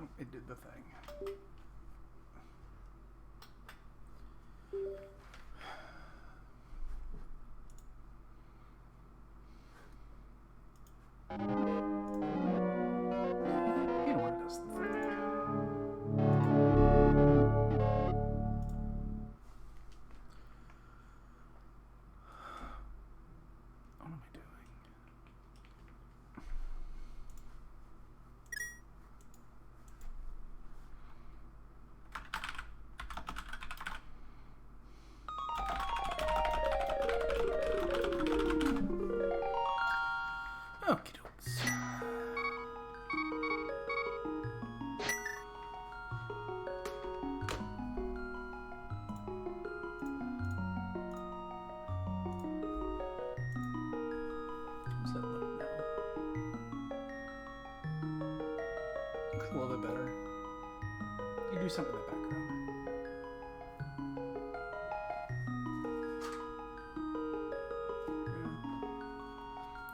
Oh, it did the thing. You know what it does the thing. What am I doing? Okie dokes. How's that look now? Looks a little bit better. You do something in the background.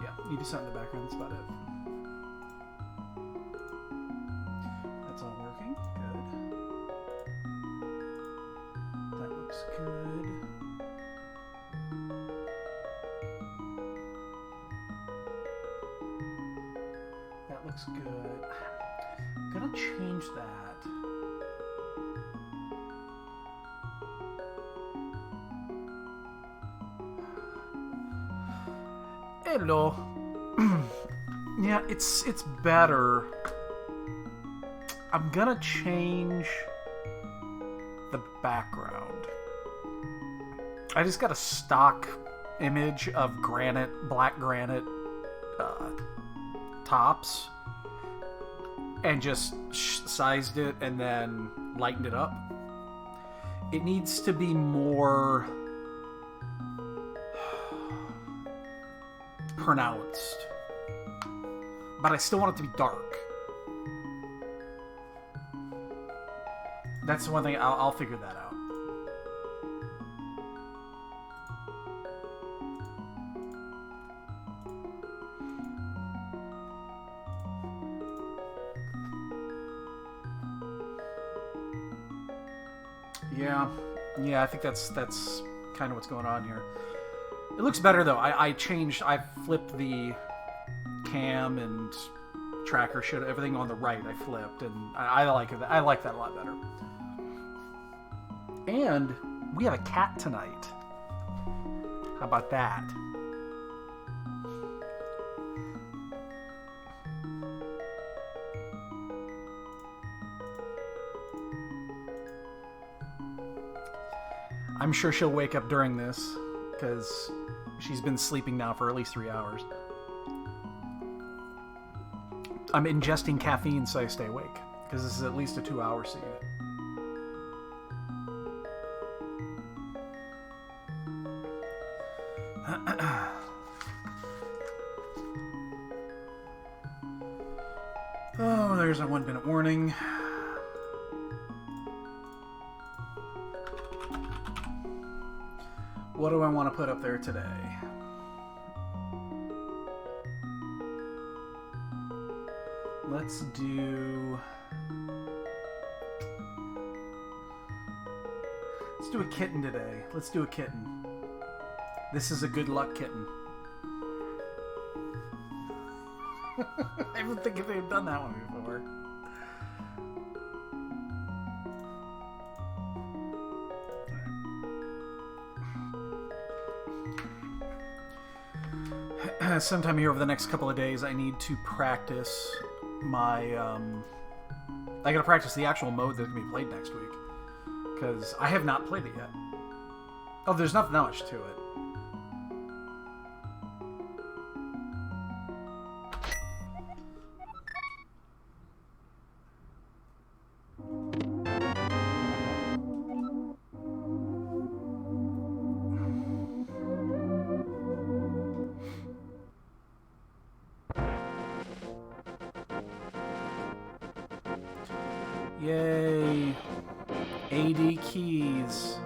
Yeah, you do something in the background, that's about it. That's all working. Good. That looks good. That looks good. I'm gonna change that. Hello. Yeah, it's better. I'm gonna change the background. I just got a stock image of black granite tops, and just sized it and then lightened it up. It needs to be more pronounced, but I still want it to be dark. That's the one thing. I'll figure that out. Yeah, I think that's kind of what's going on here. It looks better though. I flipped the cam and tracker shit, everything on the right I flipped, and I like it. I like that a lot better. And we have a cat tonight. How about that? I'm sure she'll wake up during this, because she's been sleeping now for at least 3 hours. I'm ingesting caffeine so I stay awake, because this is at least a 2-hour seed. Oh, there's a 1-minute warning. What do I want to put up there today? Let's do a kitten today. Let's do a kitten. This is a good luck kitten. I don't think if they've done that one before. Sometime here over the next couple of days, I need to practice my. I gotta practice the actual mode that's gonna be played next week, because I have not played it yet. Oh, there's not much to it. Yay! 80 keys.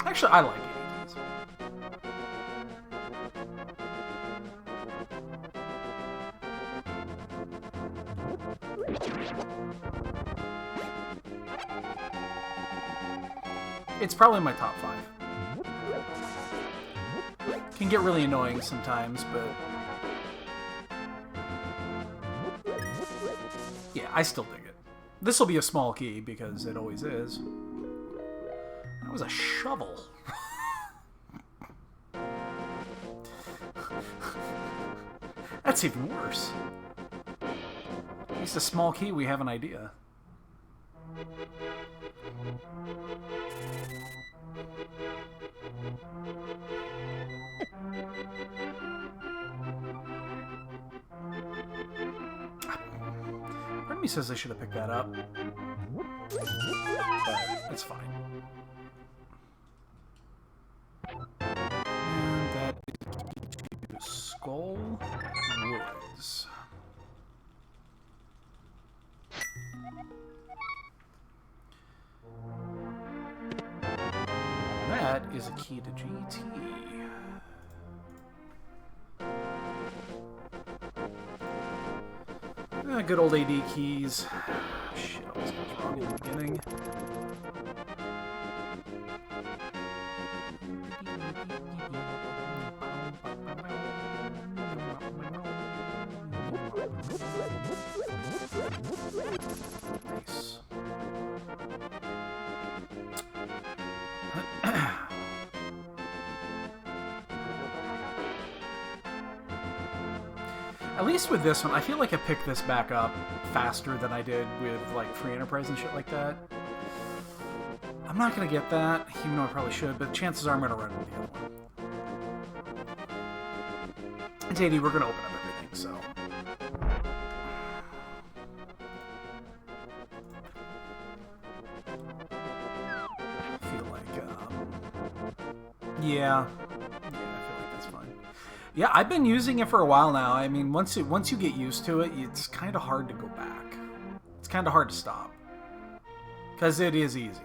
Actually, I like 80 keys. It's probably my top 5. Can get really annoying sometimes, but yeah, I still dig it. This will be a small key because it always is. That was a shovel. That's even worse. At least a small key, we have an idea. Part of me says I should have picked that up. But it's fine. And that is Skull Woods. That is a key to GT. Good old AD keys. Shit, I was wrong in the beginning. Nice. At least with this one, I feel like I picked this back up faster than I did with like Free Enterprise and shit like that. I'm not gonna get that, even though I probably should, but chances are I'm gonna run with the other one. It's 80, we're gonna open up everything, so. I feel like, yeah. Yeah, I've been using it for a while now. I mean, once you get used to it, it's kind of hard to go back. It's kind of hard to stop. Because it is easy.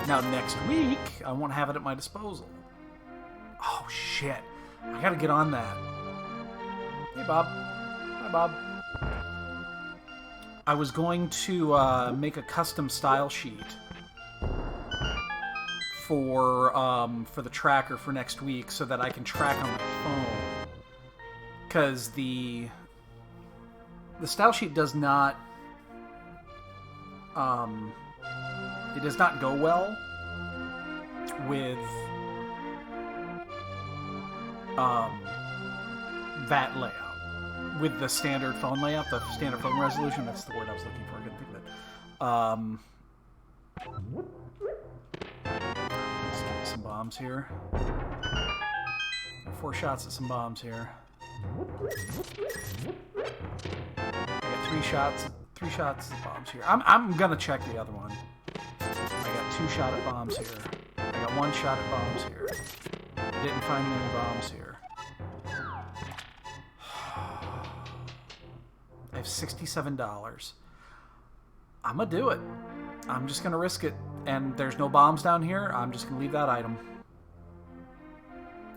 Now, next week, I won't have it at my disposal. Oh, shit. I gotta get on that. Hey, Bob. Hi, Bob. I was going to make a custom style sheet for the tracker for next week so that I can track on my phone. Because the style sheet does not it does not go well with that layout. With the standard phone layout, the standard phone resolution, that's the word I was looking for, I couldn't think of it. Let's get some bombs here. Got 4 shots at some bombs here. I got 3 shots at bombs here. I'm gonna check the other one. I got 2 shot at bombs here. I got 1 shot at bombs here. I didn't find any bombs here. I have $67. I'm gonna do it. I'm just gonna risk it. And there's no bombs down here. I'm just gonna leave that item.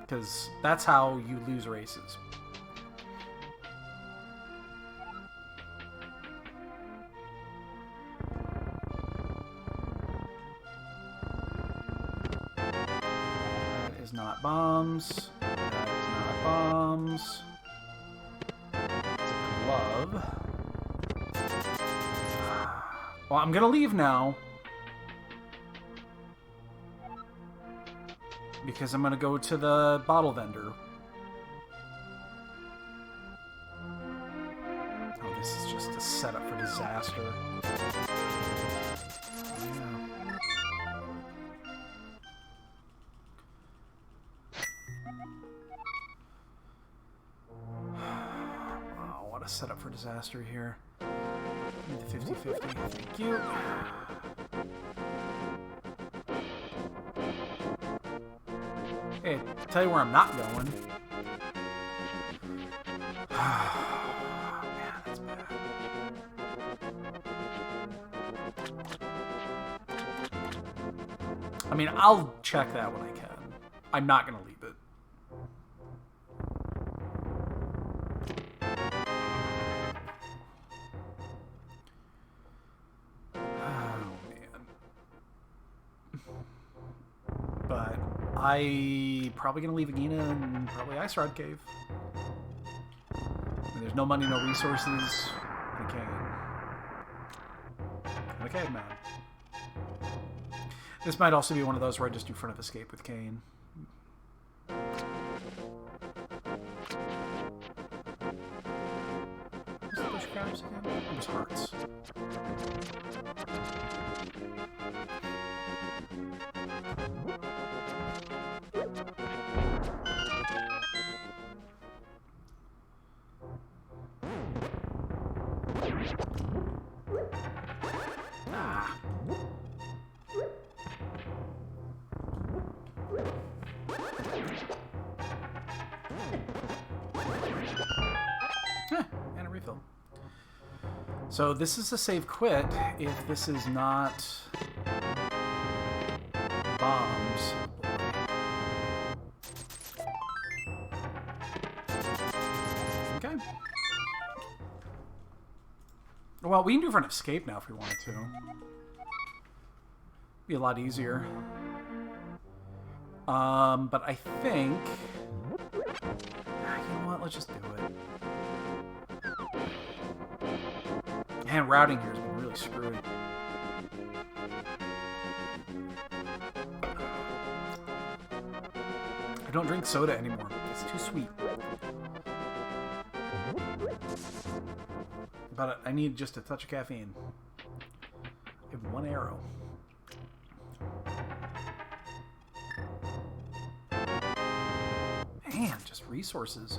Because that's how you lose races. That is not bombs. That is not bombs. It's a glove. Well, I'm gonna leave now. Because I'm gonna go to the bottle vendor. Oh, this is just a setup for disaster. Yeah. Wow, what a setup for disaster here. Need the 50-50, thank you. Hey, tell you where I'm not going. Man, that's bad. I mean, I'll check that when I can. I'm not going to leave it. Oh, man. I probably gonna leave Agina and probably Ice Rod Cave. And there's no money, no resources, and a cane. And a caveman. This might also be one of those where I just do front of escape with Kane. What's the bush crabs again? It was hearts. Ah. And a refill. So this is a save quit if this is not bombs. Okay. Well, we can do front escape now if we wanted to. Be a lot easier. But I think... you know what? Let's just do it. Man, routing here has been really screwy. I don't drink soda anymore. It's too sweet. But I need just a touch of caffeine. I have one arrow. Man, just resources.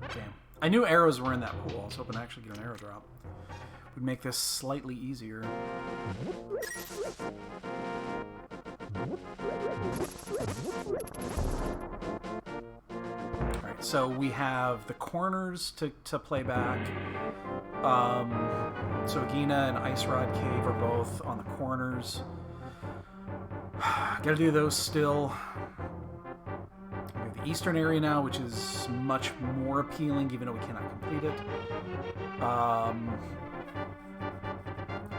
Damn. I knew arrows were in that pool. I was hoping to actually get an arrow drop. Would make this slightly easier. Alright, so we have the corners to play back. So Agina and Ice Rod Cave are both on the corners. Gotta do those still. We have the eastern area now, which is much more appealing, even though we cannot complete it.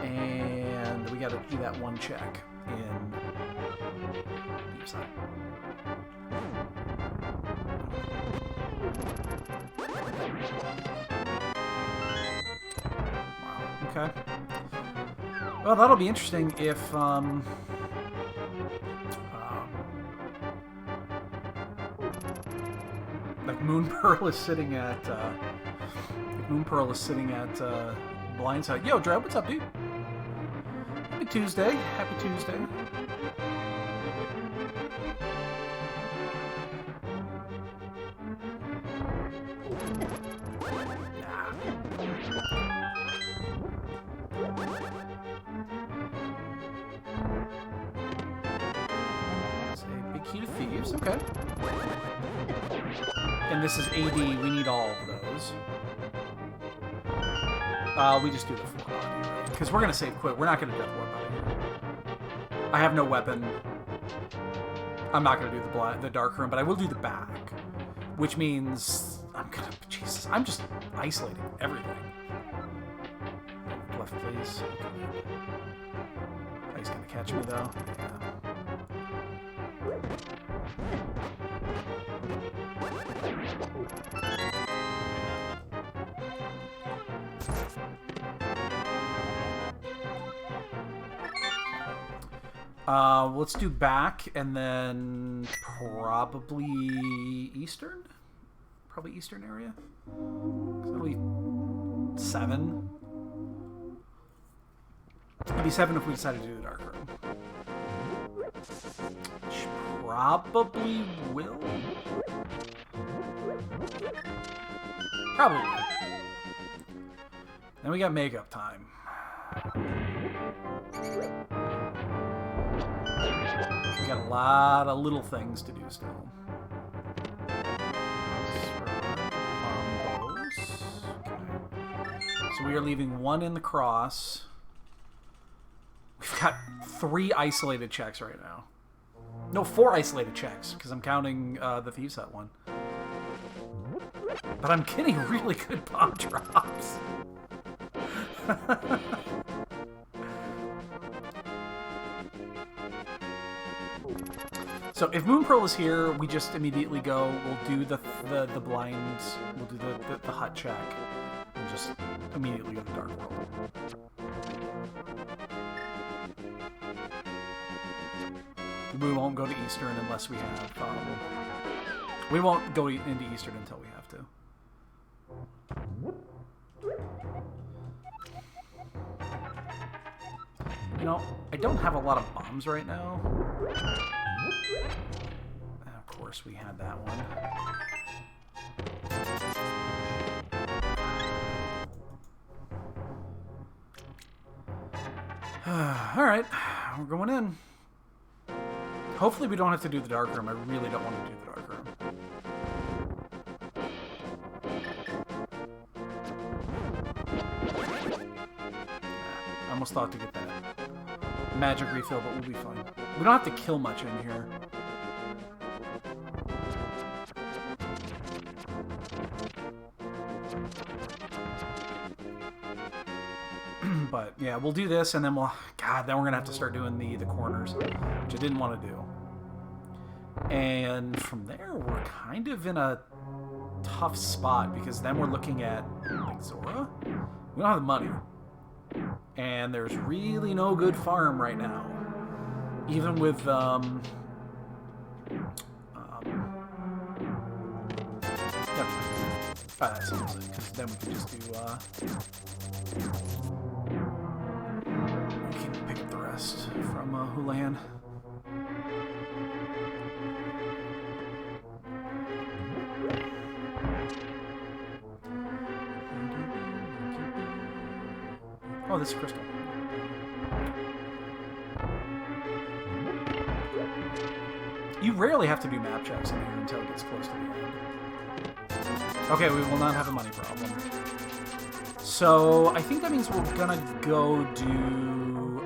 And we gotta do that one check in deep side. Wow, okay. Well, that'll be interesting if, like Moon Pearl is sitting at, Blindside. Yo, Dread, what's up, dude? Happy Tuesday. Happy Tuesday. Okay. And this is AD. We need all of those. We just do the 4 body, because we're gonna save quit. We're not gonna death warp out of here. I have no weapon. I'm not gonna do the dark room, but I will do the back, which means I'm gonna. Jesus, I'm just isolating everything. Left, please. Okay. He's gonna catch me though. Yeah. Let's do back and then probably eastern? Probably eastern area? That'll be 7. It'll be 7 if we decide to do the dark room. Which probably will. Probably will. Then we got makeup time. We got a lot of little things to do still. Okay. So we are leaving 1 in the cross. We've got 3 isolated checks right now. No, 4 isolated checks, because I'm counting the Thieves' Hut one. But I'm getting really good bomb drops. So if Moon Pearl is here, we just immediately go. We'll do the blinds. We'll do the hut check, and just immediately go to Dark World. We won't go to Eastern unless we have. We won't go into Eastern until we have to. You know, I don't have a lot of bombs right now. Of course, we had that one. Alright, we're going in. Hopefully we don't have to do the dark room. I really don't want to do the dark room. I almost thought to get that magic refill, but we'll be fine. We don't have to kill much in here. But yeah, we'll do this, and then we'll... God, then we're gonna have to start doing the corners, which I didn't want to do. And from there, we're kind of in a tough spot, because then we're looking at, like, Zora? We don't have the money. And there's really no good farm right now. Even with, yeah, seriously, because then we can just do, we can pick up the rest from, Houlihan. Oh, this is Crystal. You rarely have to do map checks in here until it gets close to the end. Okay, we will not have a money problem. So, I think that means we're gonna go do,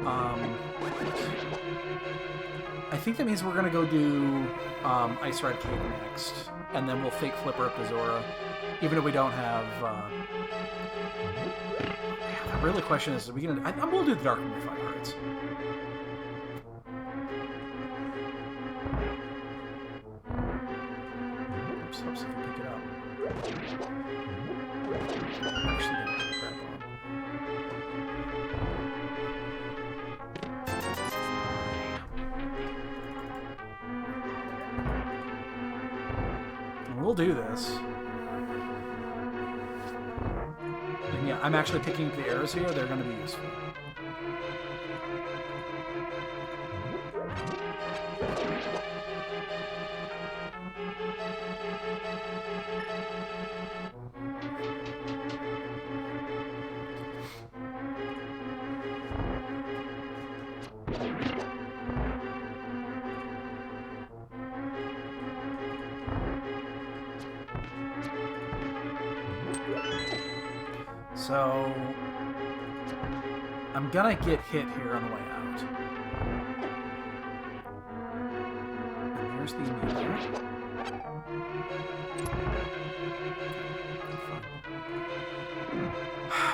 I think that means we're gonna go do, Ice Ride Cave next. And then we'll fake flipper up to Zora. Even if we don't have, the real question is, are we gonna... we'll do the Dark Room with 5 hearts. Oops, hopes I can pick it up. Actually, gonna pick that one. We'll do this. And yeah, I'm actually picking up the arrows here. They're going to be useful. So, I'm gonna get hit here on the way out. And there's the Indian.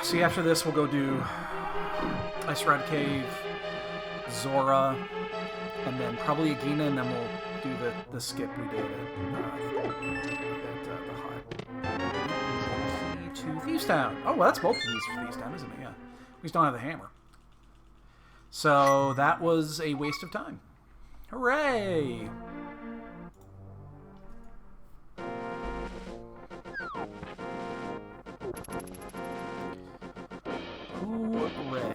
See, after this, we'll go do Ice Ride Cave, Zora, and then probably Agina, and then we'll do the skip we did at the hut. To Thieves Town. Oh, well, that's both of these for Thieves Town, isn't it? Yeah. We just don't have the hammer. So that was a waste of time. Hooray! Hooray.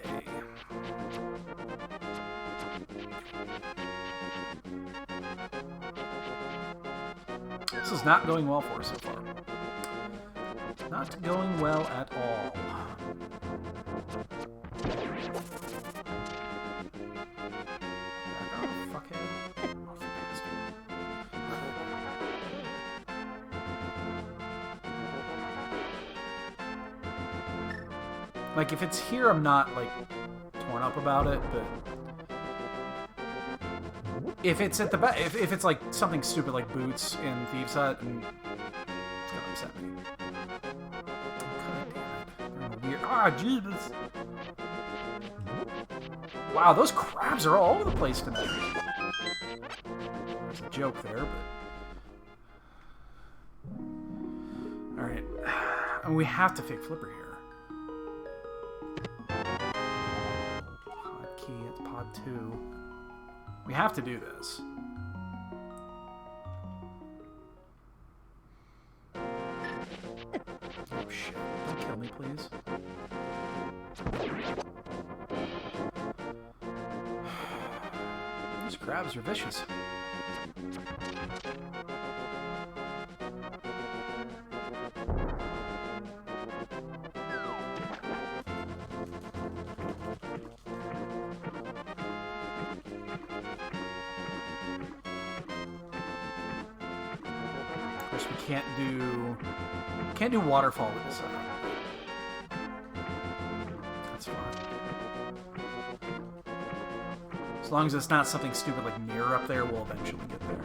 This is not going well for us so far. Not going well at all. Oh, fuckhead. Oh, like, if it's here, I'm not, like, torn up about it, but... If it's at the back, if it's like something stupid like boots in Thieves' Hut, and it's gonna upset me. God damn it. Weird. Ah, Jesus. Wow, those crabs are all over the place tonight. There's a joke there, but... Alright. And we have to fake Flipper here. Pod key, it's pod 2. We have to do this. Oh shit. Don't kill me, please. These crabs are vicious. Of course, we can't do waterfall with this setup. That's fine. As long as it's not something stupid like mirror up there, we'll eventually get there.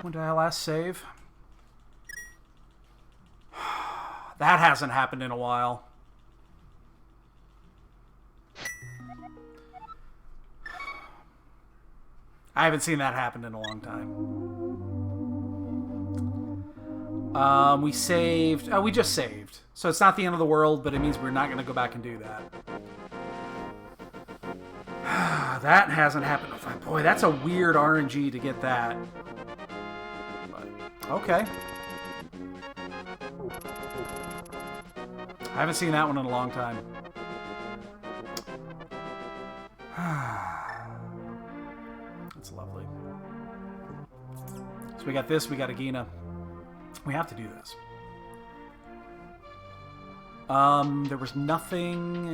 When did I last save? That hasn't happened in a while. I haven't seen that happen in a long time. We saved... Oh, we just saved. So it's not the end of the world, but it means we're not going to go back and do that. That hasn't happened. Boy, that's a weird RNG to get that. But, okay. I haven't seen that one in a long time. That's lovely. So we got this, we got Agina. We have to do this. There was nothing...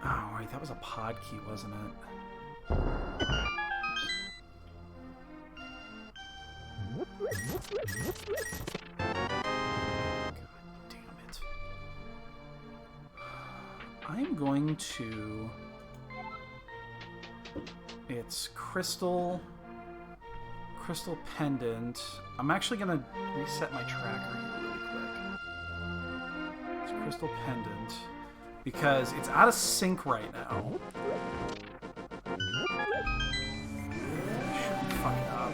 Oh, right, that was a pod key, wasn't it? God damn it. I'm going to... It's Crystal Pendant. I'm actually going to reset my tracker here really quick. It's Crystal Pendant. Because it's out of sync right now. Shouldn't fuck it up.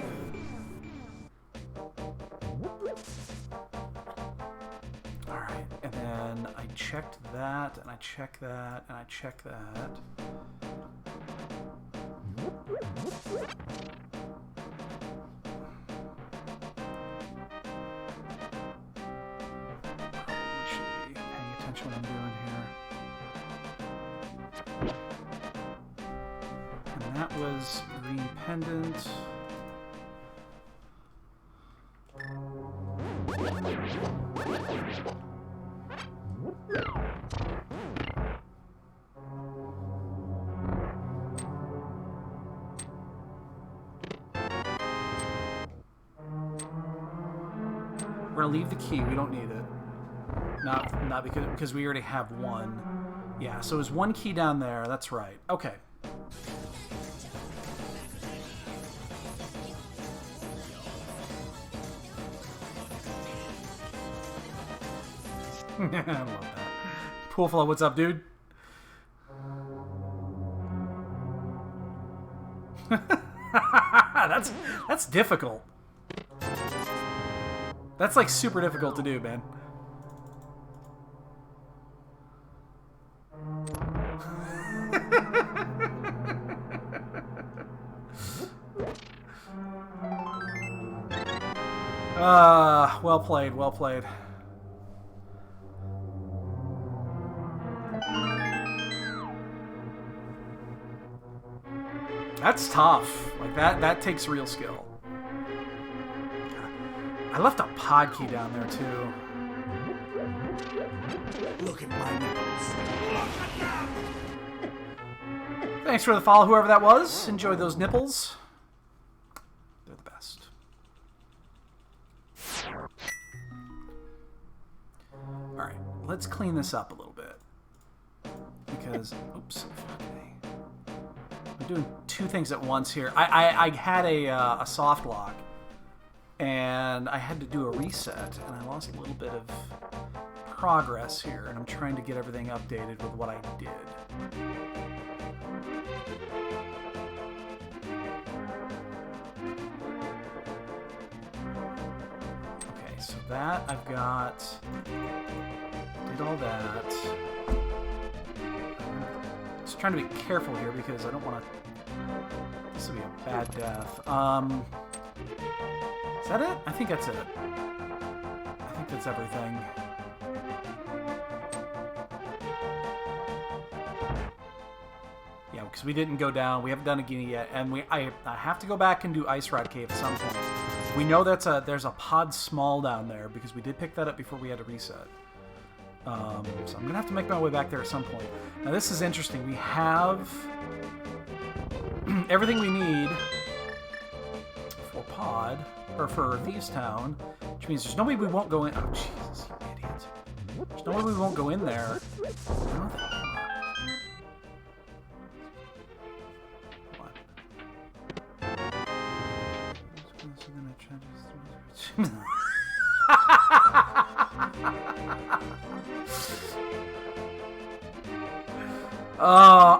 Alright, and then I checked that, and I checked that, and I checked that. Probably should be paying attention to what I'm doing here. And that was green pendant. We're gonna leave the key. We don't need it. Not because we already have one. Yeah, so there's one key down there. That's right. Okay. I love that. Poolflow, what's up, dude? That's difficult. That's like super difficult to do, man. Well played, well played. That's tough. Like that takes real skill. I left a pod key down there too. Look at my nipples. Thanks for the follow, whoever that was. Enjoy those nipples. They're the best. All right, let's clean this up a little bit because, oops, I'm doing two things at once here. I had a soft lock, and I had to do a reset, and I lost a little bit of progress here, and I'm trying to get everything updated with what I did. Okay, so that I've got, did all that. Just trying to be careful here because I don't want to, this will be a bad death. Is that it? I think that's it. I think that's everything. Yeah, because we didn't go down. We haven't done a Guinea yet, and I have to go back and do Ice Rod Cave at some point. We know there's a pod small down there because we did pick that up before we had to reset. So I'm gonna have to make my way back there at some point. Now this is interesting. We have everything we need for pod or for Thieves Town, which means there's no way we won't go in. Oh Jesus, you idiot! There's no way we won't go in there.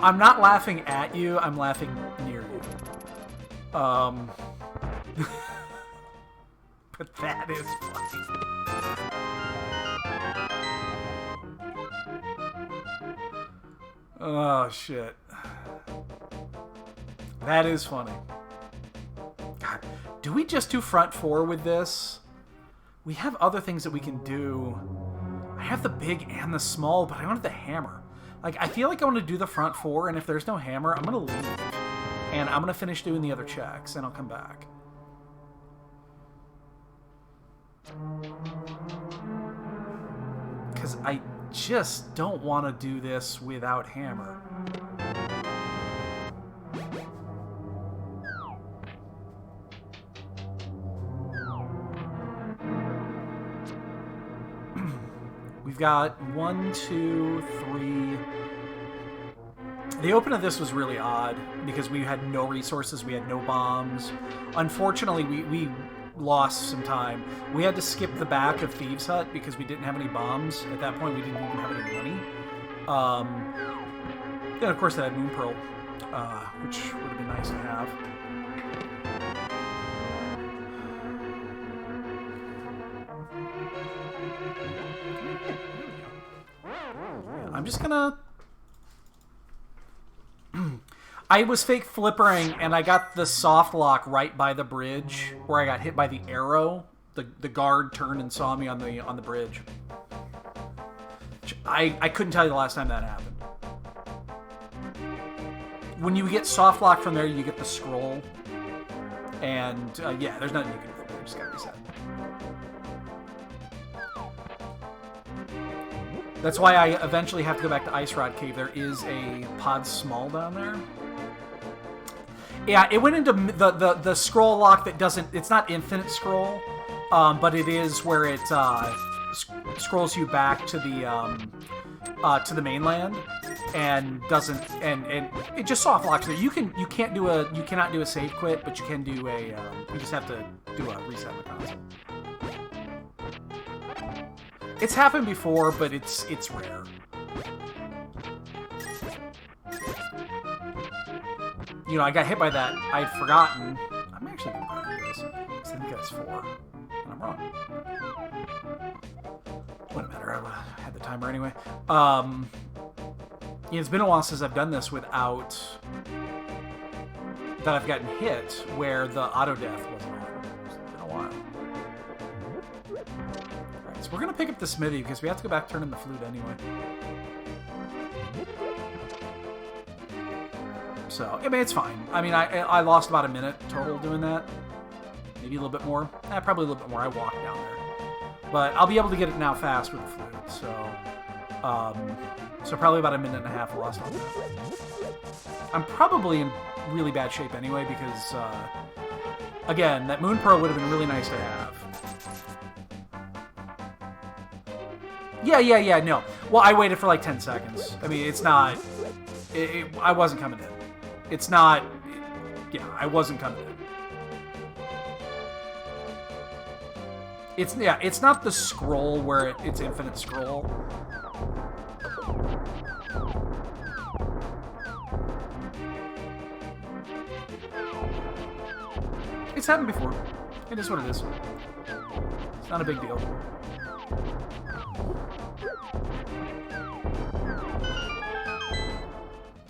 I'm not laughing at you, I'm laughing near you. But that is funny. Oh, shit. That is funny. God, do we just do front four with this? We have other things that we can do. I have the big and the small, but I don't have the hammer. Like, I feel like I want to do the front four, and if there's no hammer, I'm going to leave. And I'm going to finish doing the other checks, and I'll come back. Because I just don't want to do this without hammer. We've got 1, 2, 3. The open of this was really odd because we had no resources, we had no bombs. Unfortunately, we lost some time. We had to skip the back of Thieves' Hut because we didn't have any bombs. At that point, we didn't even have any money. Then, of course, that had Moon Pearl, which would have been nice to have. I'm just gonna... I was fake flippering, and I got the soft lock right by the bridge, where I got hit by the arrow. The guard turned and saw me on the bridge. I couldn't tell you the last time that happened. When you get soft lock from there, you get the scroll. And, yeah, there's nothing you can do from there. You just gotta reset. That's why I eventually have to go back to Ice Rod Cave. There is a pod small down there. Yeah, it went into the scroll lock that doesn't... It's not infinite scroll, but it is where it scrolls you back to the mainland and doesn't... And it just soft locks it. You cannot do a save quit, but you can do a... you just have to do a reset of the console. It's happened before, but it's rare. You know, I got hit by that. I'd forgotten. I'm actually going to do this. Because I think that's 4. And I'm wrong. Wouldn't matter. I had the timer anyway. Yeah, it's been a while since I've done this without... that I've gotten hit where the auto death wasn't on. It's been a while. So we're going to pick up the smithy because we have to go back turn in the flute anyway. So, I mean, it's fine. I mean, I lost about a minute total doing that. Maybe a little bit more. Probably a little bit more. I walked down there. But I'll be able to get it now fast with the flute. So, so probably about a minute and a half lost on that. I'm probably in really bad shape anyway because, again, that Moon Pearl would have been really nice to have. Yeah, no. Well, I waited for like 10 seconds. I mean, it's not... I wasn't coming in. It's not... Yeah, I wasn't coming in. It's not the scroll where it's infinite scroll. It's happened before. It is what it is. It's not a big deal.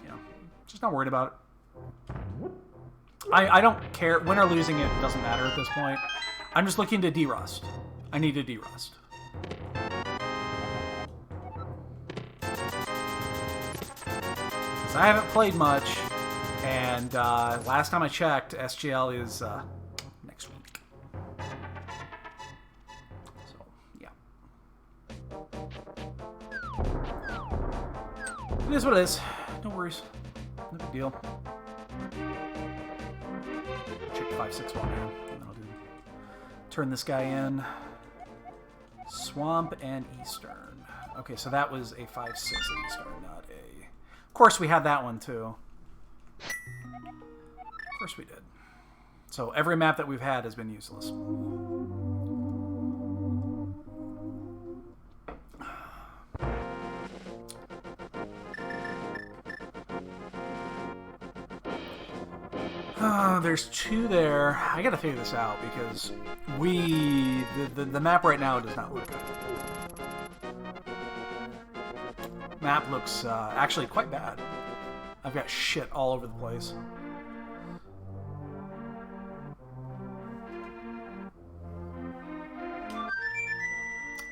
Yeah, just not worried about it. I don't care. Win or losing it doesn't matter at this point. I'm just looking to derust. I need to derust. Because I haven't played much, and last time I checked, SGL is next week. So, yeah. It is what it is. No worries. No big deal. Check 561 here, and then I'll turn this guy in. Swamp and Eastern. Okay, so that was a 5-6 at Eastern, not a... Of course we had that one, too. Of course we did. So every map that we've had has been useless. There's two there. I gotta figure this out because the map right now does not look good. Map looks actually quite bad. I've got shit all over the place.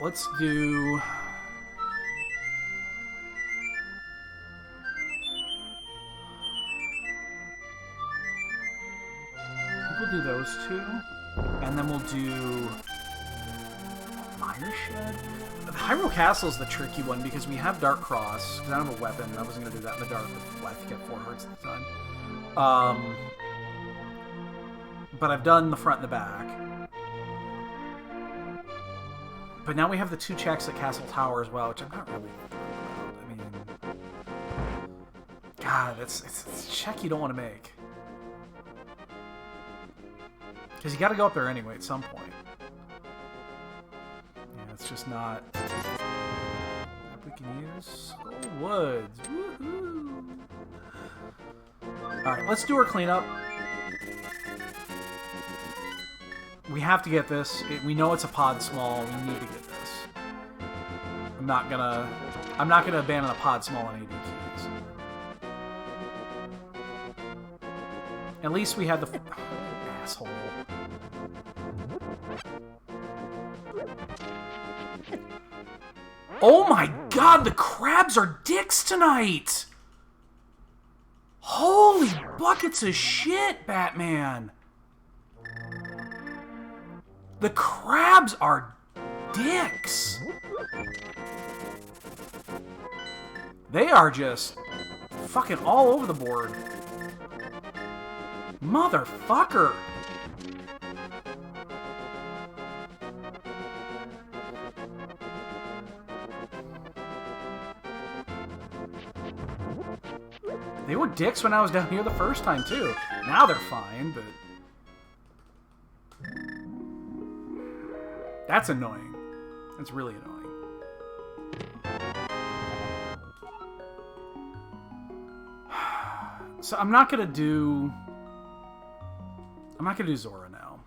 Let's do... We'll do those two, and then we'll do Fire Shed. Hyrule Castle's the tricky one because we have Dark Cross. Because I don't have a weapon. I wasn't gonna do that in the dark. I think I had 4 hearts at the time. But I've done the front and the back. But now we have the 2 checks at Castle Tower as well, which I'm not really. I mean, God, it's a check you don't want to make. Because you got to go up there anyway at some point. Yeah, it's just not... We can use Skull Woods. Woohoo! Alright, let's do our cleanup. We have to get this. We know it's a pod small. We need to get this. I'm not gonna abandon a pod small on AD keys. At least we had the... asshole. Oh my god, the crabs are dicks tonight! Holy buckets of shit, Batman! The crabs are dicks! They are just fucking all over the board. Motherfucker! They were dicks when I was down here the first time, too. Now they're fine, but... That's annoying. That's really annoying. So I'm not gonna do Zora now.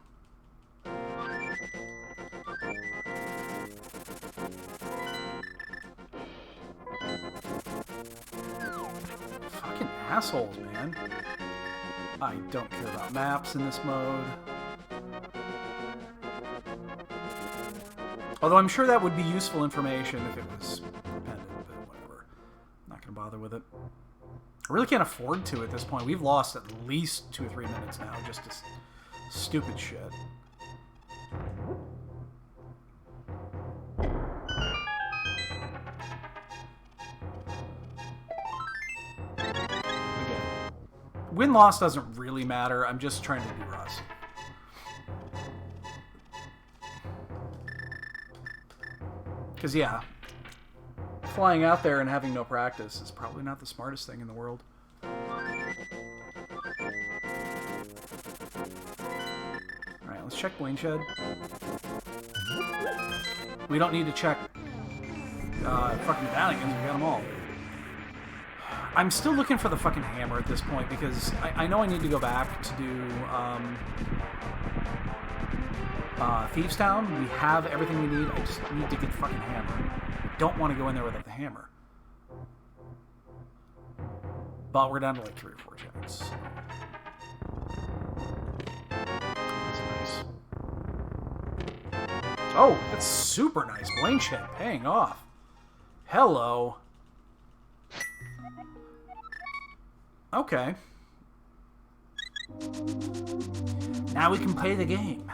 Fucking assholes, man. I don't care about maps in this mode. Although I'm sure that would be useful information if it was dependent, but whatever. I'm not gonna bother with it. I really can't afford to at this point. We've lost at least 2 or 3 minutes now, just to stupid shit. Again, win-loss doesn't really matter. I'm just trying to do Rust. Because, yeah, flying out there and having no practice is probably not the smartest thing in the world. Alright, let's check Blade Shed. We don't need to check fucking medallions. We got them all. I'm still looking for the fucking hammer at this point because I know I need to go back to do Thieves Town. We have everything we need. I just need to get the fucking hammer. I don't want to go in there without the hammer. But we're down to like 3 or 4 checks. So. That's nice. Oh, that's super nice. Blade Shed paying off. Hello. Okay. Now we can play the game.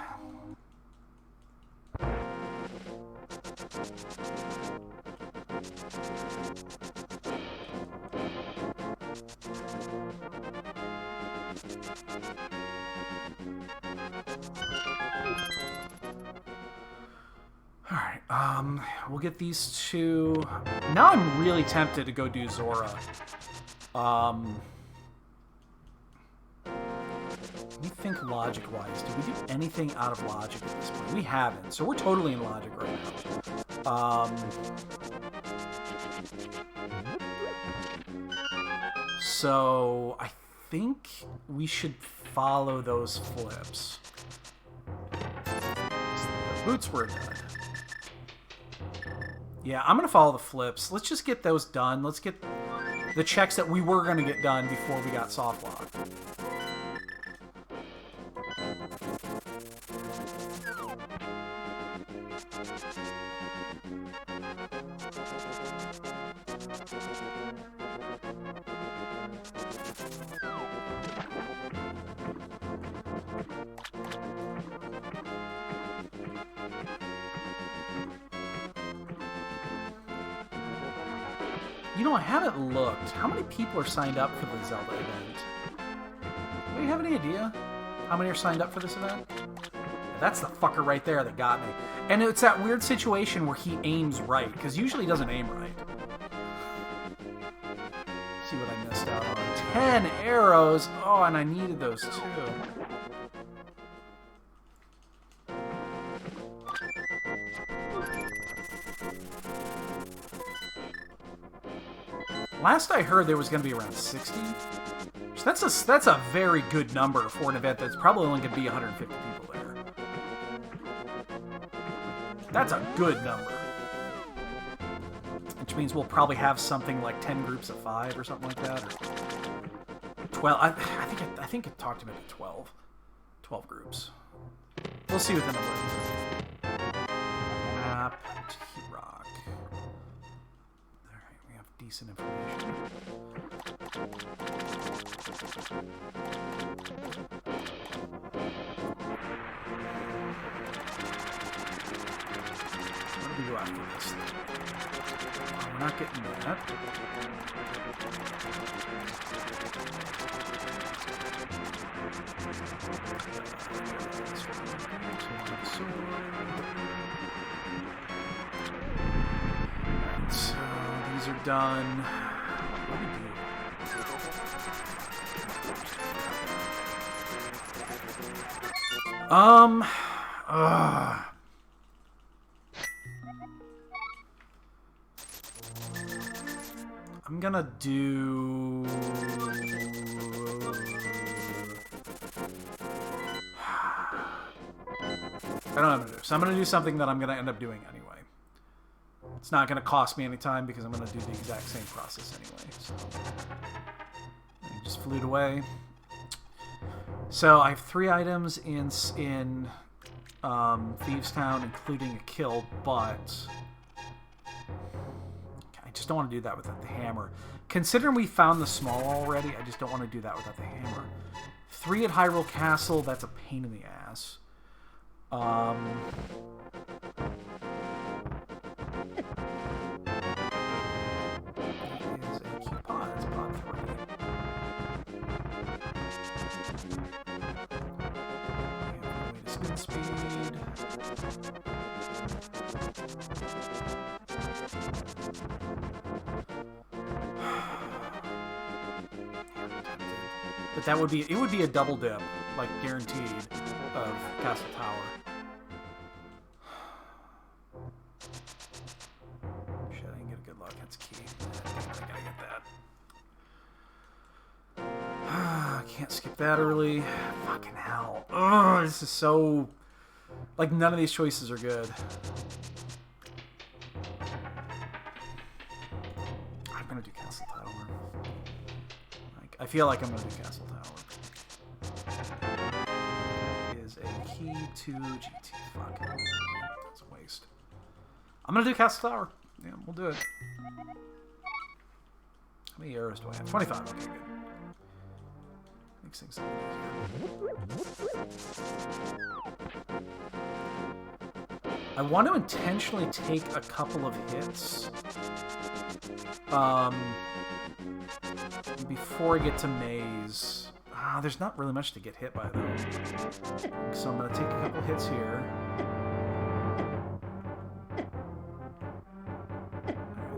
Alright, we'll get these two. Now I'm really tempted to go do Zora. Let me think logic-wise. Did we do anything out of logic at this point? We haven't, so we're totally in logic right now. So I think we should follow those flips. The boots were done. Yeah, I'm going to follow the flips. Let's just get those done. Let's get the checks that we were going to get done before we got soft lock. You know, I haven't looked. How many people are signed up for the Zelda event? Do you have any idea how many are signed up for this event? That's the fucker right there that got me. And it's that weird situation where he aims right, because usually he doesn't aim right. See what I missed out on. 10 arrows! Oh, and I needed those too. Last I heard, there was going to be around 60. So that's a very good number for an event that's probably only going to be 150 people there. That's a good number. Which means we'll probably have something like 10 groups of 5 or something like that. Or 12. I think it talked about 12. 12 groups. We'll see what the number is. Map to Rock. Alright, we have decent information. What do we go after this thing? We're not getting that. Alright, so these are done. What do we do? I'm gonna do... I don't know what to do. So I'm gonna do something that I'm gonna end up doing anyway. It's not gonna cost me any time because I'm gonna do the exact same process anyway. So just flute away. So I have 3 items in Thieves Town, including a kill, but I just don't want to do that without the hammer. Considering we found the small already, I just don't want to do that without the hammer. 3 at Hyrule Castle, that's a pain in the ass. Is a coupon. It's pod 3. Spin speed. But that would be, it would be a double dip, like guaranteed, of Castle Tower. Shit, I didn't get a good luck. That's key. I gotta get that. I can't skip that early. Fucking hell. Ugh, this is so... Like, none of these choices are good. I'm gonna do Castle Tower. Like, I feel like I'm gonna do Castle Tower. Is a key to GT. Fuck. That's a waste. I'm gonna do Castle Tower. Yeah, we'll do it. How many arrows do I have? 25. Okay, good. Makes things a little easier. I want to intentionally take a couple of hits before I get to Maze. There's not really much to get hit by, though. So I'm going to take a couple hits here.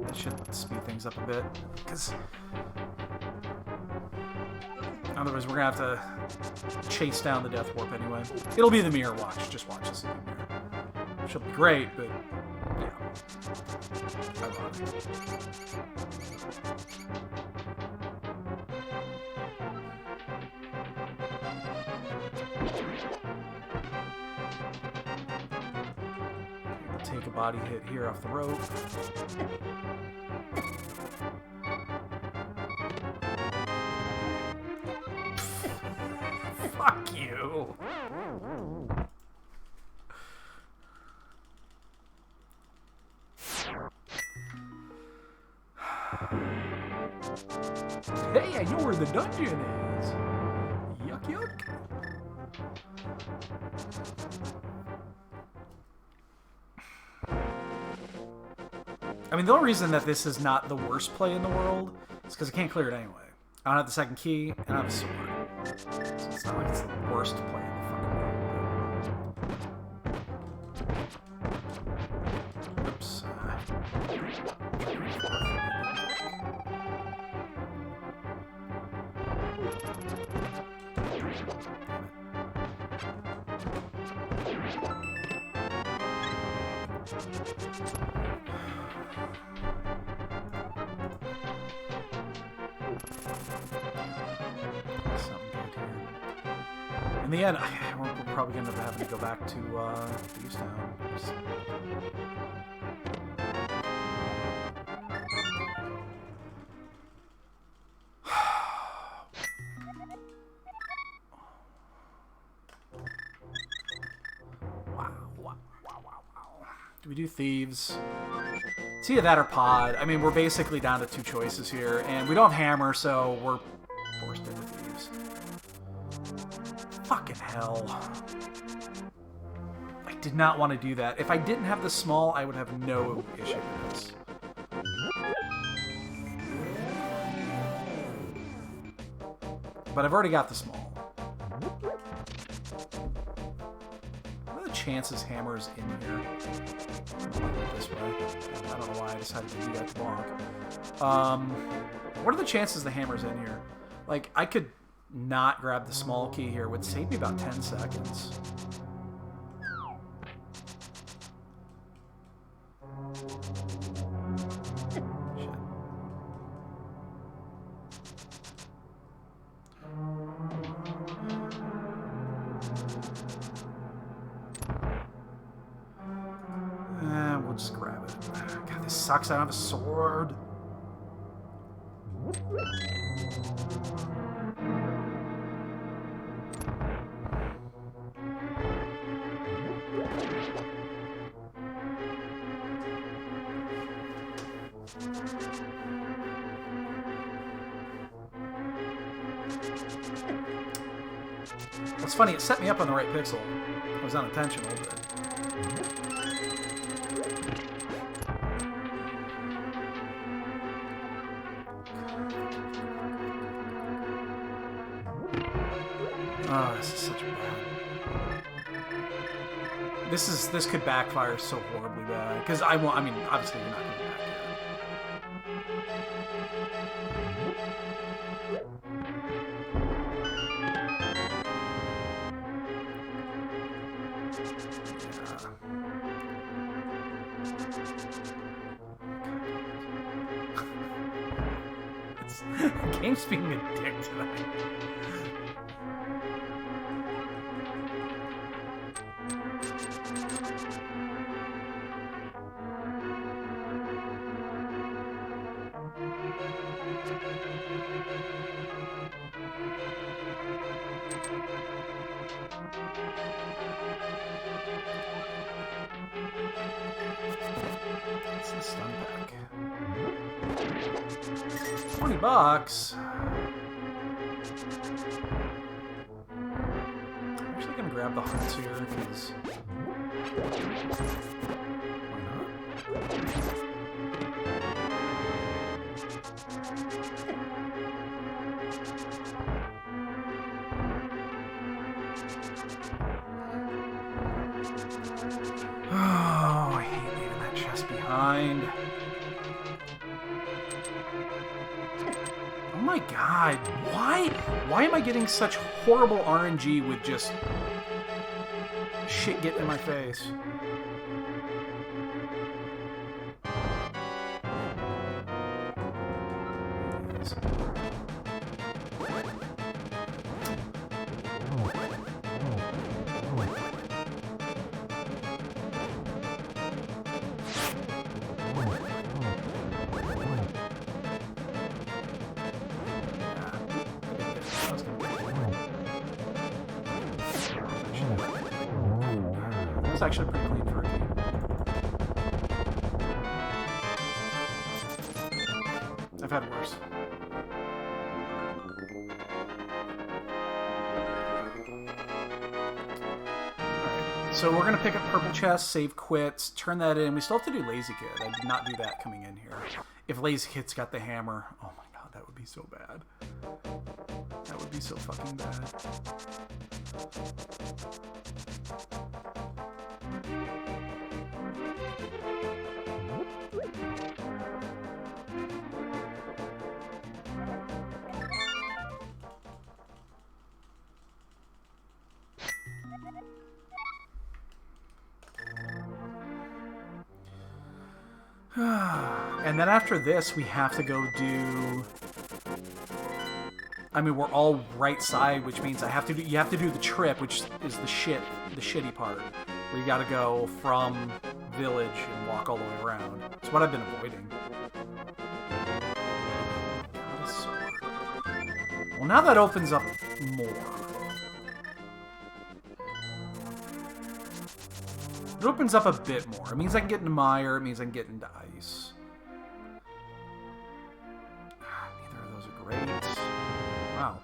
That should speed things up a bit, because otherwise we're going to have to chase down the Death Warp anyway. It'll be the mirror, watch. Just watch this in the mirror. She'll be great, but yeah. Take a body hit here off the rope. Fuck you. Hey, I know where the dungeon is. Yuck, yuck. I mean, the only reason that this is not the worst play in the world is because I can't clear it anyway. I don't have the second key, and I have a sword. So it's not like it's the worst play in the fucking world. Oops. In the end, we're probably going to have to go back to Beast Town. Wow. Do we do Thieves? It's either that or Pod. I mean, we're basically down to two choices here, and we don't have Hammer, so we're forced into Thieves. Fucking hell. I did not want to do that. If I didn't have the small, I would have no issue with this. But I've already got the small. What are the chances Hammer's in here? This way. I don't know why I decided to do that to block. What are the chances the Hammer's in here? Like, I could not grab the small key here. It would save me about 10 seconds. Shit. We'll just grab it. God, this sucks. I don't have a sword. It's funny, it set me up on the right pixel. It was unintentional, but... Oh, this is such a bad... This could backfire so horribly bad. Because I mean, obviously you're not going back here. Game's being a dick tonight. What's the stun pack? $20. I'm actually gonna grab the hearts here because why not? Oh, I hate leaving that chest behind. Oh my god, why am I getting such horrible RNG with just shit getting in my face? That's actually pretty clean for a game. I've had worse. Alright, so we're going to pick up purple chest, save quits, turn that in. We still have to do lazy kid. I did not do that coming in here. If lazy kid's got the hammer, oh my god, that would be so bad. That would be so fucking bad. And then after this, we have to go do... I mean, we're all right side, which means you have to do the trip, which is the shitty part, where you got to go from village and walk all the way around. It's what I've been avoiding. Well, now that opens up more. It opens up a bit more. It means I can get into Mire. It means I can get into Ice. Neither of those are great. Wow.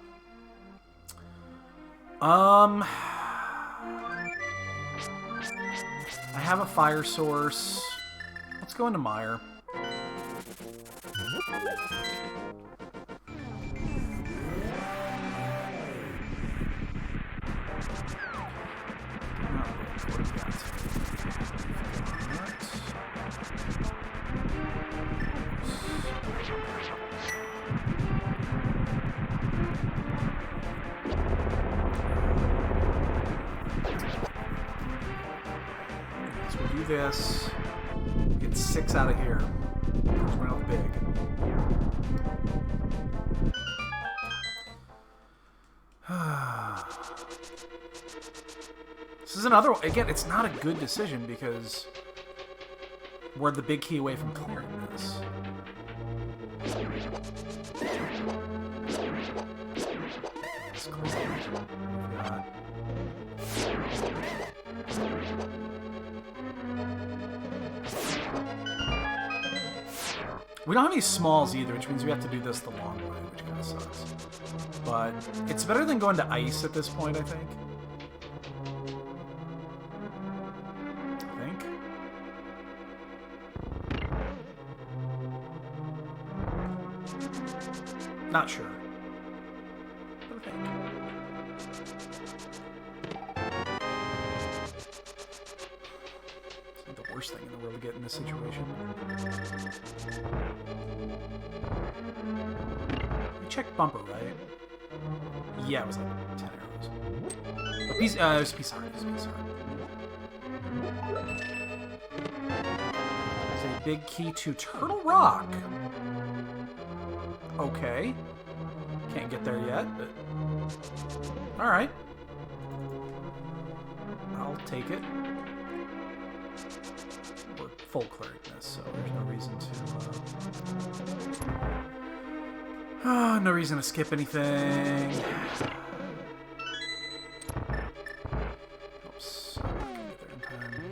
I have a fire source. Let's go into Mire. So we'll do this. Get 6 out of here. Right off big. This is another one. Again, it's not a good decision because we're the big key away from clearing this. It's cool. God. We don't have any smalls either, which means we have to do this the long way, which kind of sucks. But it's better than going to Ice at this point, I think. Not sure. But I think. It's not the worst thing in the world to get in this situation. We checked bumper, right? Yeah, it was like 10 arrows. A piece, it was a piece heart. It was a piece heart. There's a big key to Turtle Rock. Okay. Can't get there yet, but... Alright. I'll take it. We're full clearing this, so there's no reason to... no reason to skip anything. Oops. I'm not gonna get there in time.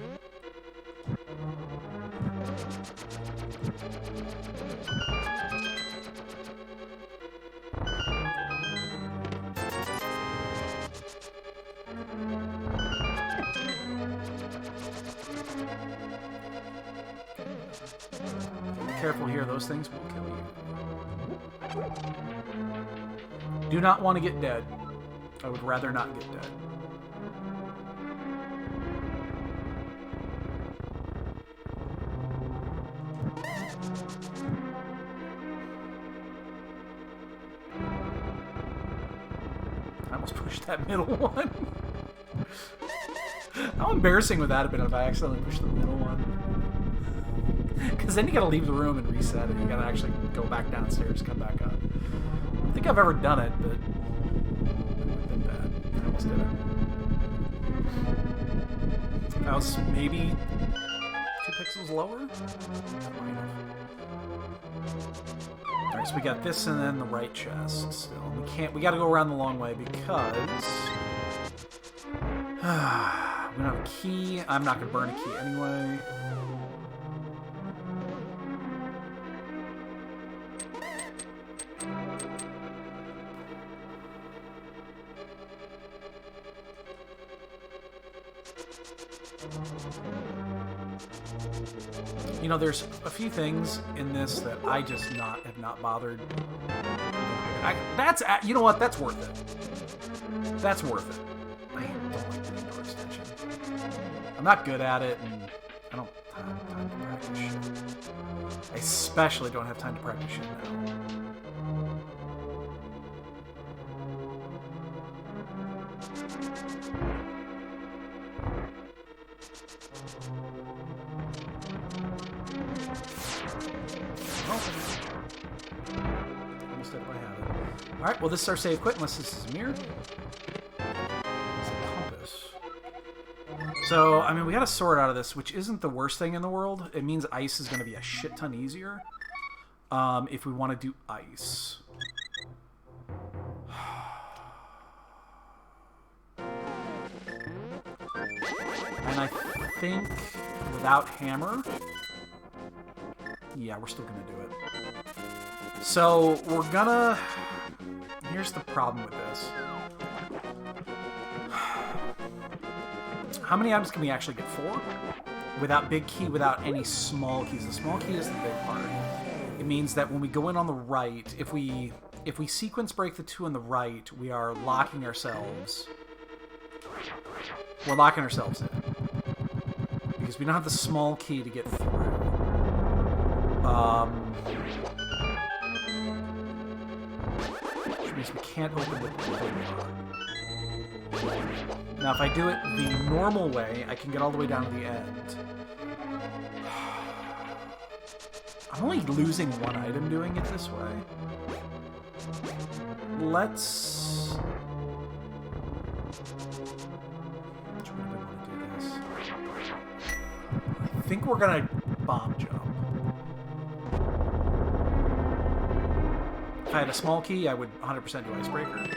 Careful here, those things will kill you. Do not want to get dead. I would rather not get dead. I almost pushed that middle one. How embarrassing would that have been if I accidentally pushed the middle one? Because then you gotta leave the room and reset it. You gotta actually go back downstairs, come back up. I don't think I've ever done it, but it would have been bad. I almost did it. That was maybe 2 pixels lower? Alright, so we got this and then the right chest still. We gotta go around the long way because... we don't have a key. I'm not gonna burn a key anyway. You know, there's a few things in this that I just have not bothered. You know what? That's worth it. That's worth it. I don't like doing door extension. I'm not good at it, and I don't have time to practice shit. I especially don't have time to practice shit now. Almost did if I have it. Alright, well this is our save quit unless this is a mirror. It's a compass. So, I mean, we got a sword out of this, which isn't the worst thing in the world. It means ice is going to be a shit ton easier. If we want to do ice. And I think without hammer... Yeah, we're still going to do it. So, we're gonna... Here's the problem with this. How many items can we actually get? 4? Without big key, without any small keys. The small key is the big part. It means that when we go in on the right, if we sequence break the 2 on the right, we are locking ourselves. We're locking ourselves in. Because we don't have the small key to get through. Which means we can't open the big door. Now, if I do it the normal way, I can get all the way down to the end. I'm only losing 1 item doing it this way. Let's... Which way do I want to do this? I think we're gonna bomb jump. If I had a small key, I would 100% do Icebreaker.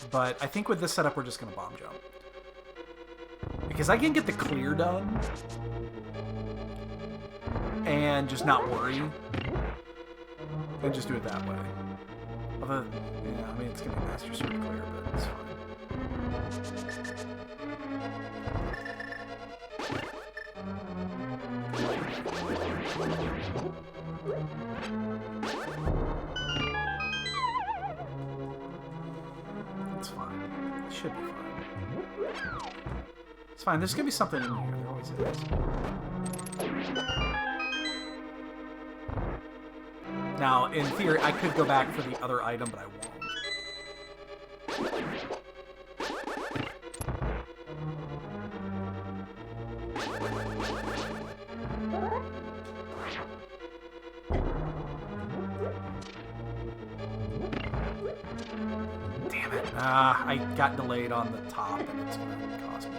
But I think with this setup, we're just going to bomb jump. Because I can get the clear done. And just not worry. And just do it that way. Although, yeah, I mean, it's going to be Master Sword clear, but it's fine. It's fine. It should be fine. It's fine. There's going to be something in here. There always is. Now, in theory, I could go back for the other item, but I won't. I got delayed on the top, and it's going to cost me.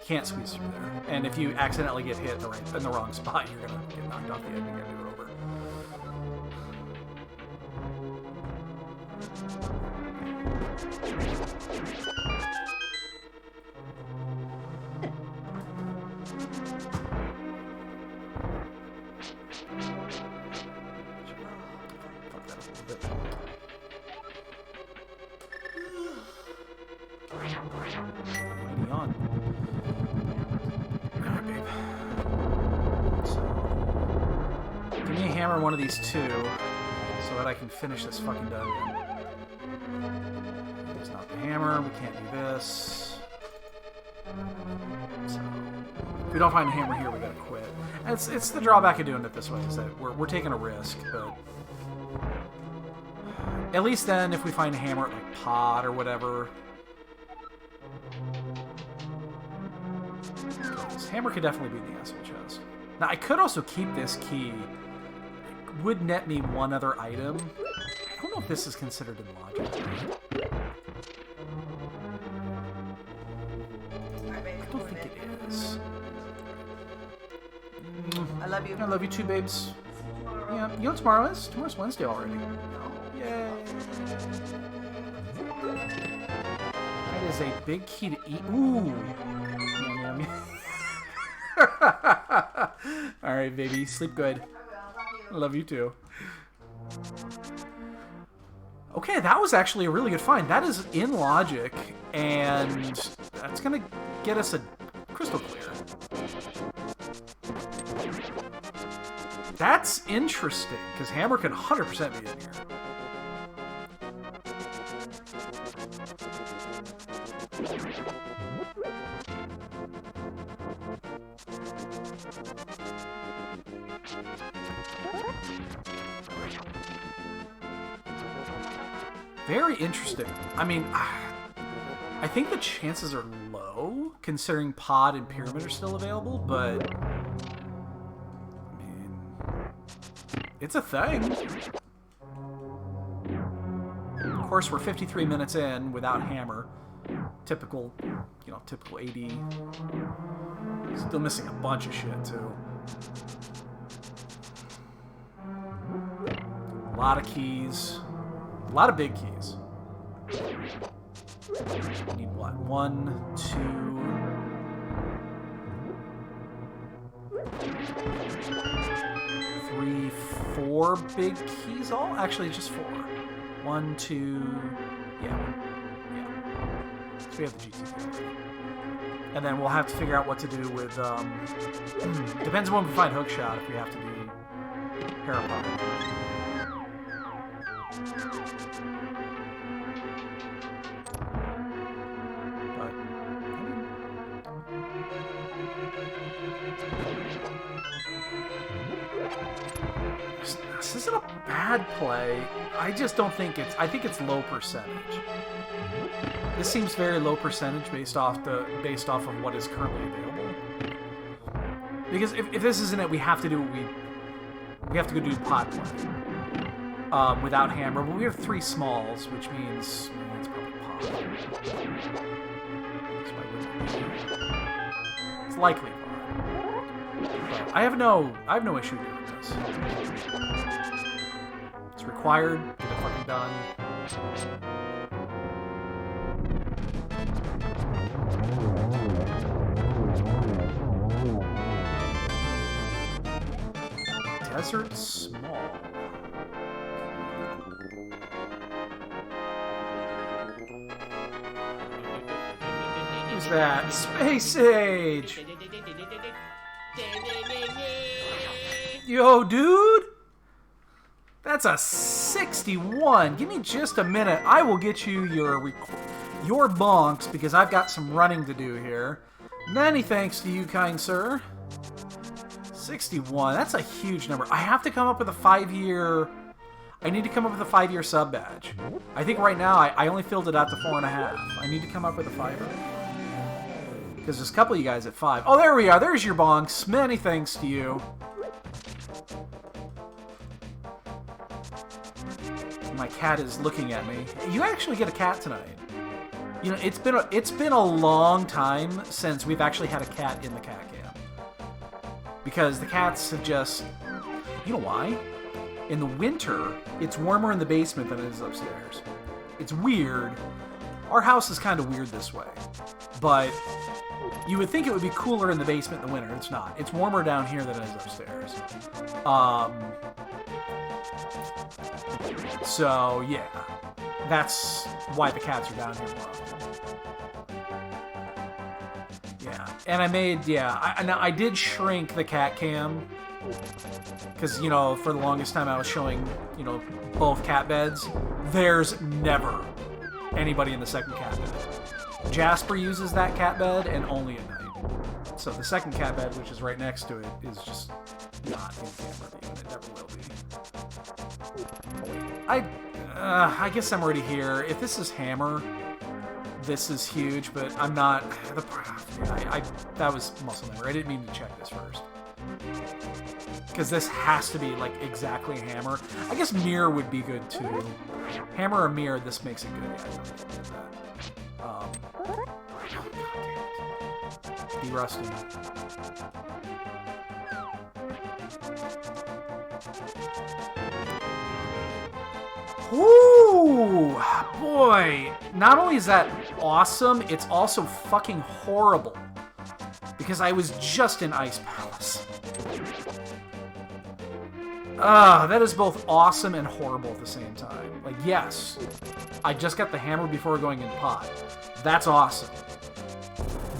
Can't squeeze through there. And if you accidentally get hit in the wrong spot, you're going to get knocked off the edge and you got to do it over. On. Alright, babe. So, give me a hammer, one of these two, so that I can finish this fucking dungeon. It's not the hammer, we can't do this. So, if we don't find a hammer here, we gotta quit. And it's the drawback of doing it this way, is that we're taking a risk, but at least then, if we find a hammer at like pod or whatever, hammer could definitely be in the asshole chest. Now, I could also keep this key. It would net me one other item. I don't know if this is considered in logic. I don't think it is. I love you. I love you too, babes. Yeah, you know what tomorrow is? Tomorrow's Wednesday already. Yay. That is a big key to eat. Ooh. Yum, yum, yum. Alright, baby. Sleep good. I love you too. Okay, that was actually a really good find. That is in logic, and that's going to get us a crystal clear. That's interesting, because hammer can 100% be in here. Very interesting. I mean, I think the chances are low, considering pod and pyramid are still available, but I mean, it's a thing. Of course, we're 53 minutes in without hammer. Typical, you know, typical AD. Still missing a bunch of shit, too. A lot of keys. A lot of big keys. Need what? 1, 2, 3, 4 big keys all? Actually, just 4. 1, 2... Yeah. So we have the GT already. And then we'll have to figure out what to do with... depends on when we find hookshot, if we have to do parapod. This isn't a bad play. I just don't think it's... I think it's low percentage. This seems very low percentage based off of what is currently available. Because if this isn't it, we have to do what we have to go do pot play without hammer. But we have 3 smalls, which means it's probably pot. It's likely pot. But I have no issue doing this. It's required. Get it fucking done. Desert Small. Who's that? Space Age! Yo, dude! That's a 61. Give me just a minute. I will get you your bonks, because I've got some running to do here. Many thanks to you, kind sir. 61. That's a huge number. I have to come up with a 5-year... I need to come up with a 5-year sub badge. I think right now I only filled it out to 4.5. I need to come up with a 5. Because there's a couple of you guys at 5. Oh, there we are. There's your bonks. Many thanks to you. My cat is looking at me. You actually get a cat tonight. You know, it's been a long time since we've actually had a cat in the cat cam. Because the cats have just... You know why? In the winter, it's warmer in the basement than it is upstairs. It's weird. Our house is kind of weird this way. But you would think it would be cooler in the basement in the winter. It's not. It's warmer down here than it is upstairs. So, yeah. That's why the cats are down here more often. Yeah. And I made, I did shrink the cat cam. Because, you know, for the longest time I was showing, you know, both cat beds. There's never anybody in the second cat bed. Jasper uses that cat bed, and only at night. So the second cat bed, which is right next to it, is just not in camera view, and it never will be. I guess I'm already here. If this is Hammer, this is huge, but I'm not... that was muscle memory. I didn't mean to check this first. Because this has to be, like, exactly Hammer. I guess Mirror would be good, too. Hammer or Mirror, this makes it good. Yeah, I don't need to do that. Be rusty. Ooh, boy. Not only is that awesome, it's also fucking horrible. Because I was just in Ice Palace. That is both awesome and horrible at the same time. Like, yes, I just got the hammer before going in pot. That's awesome.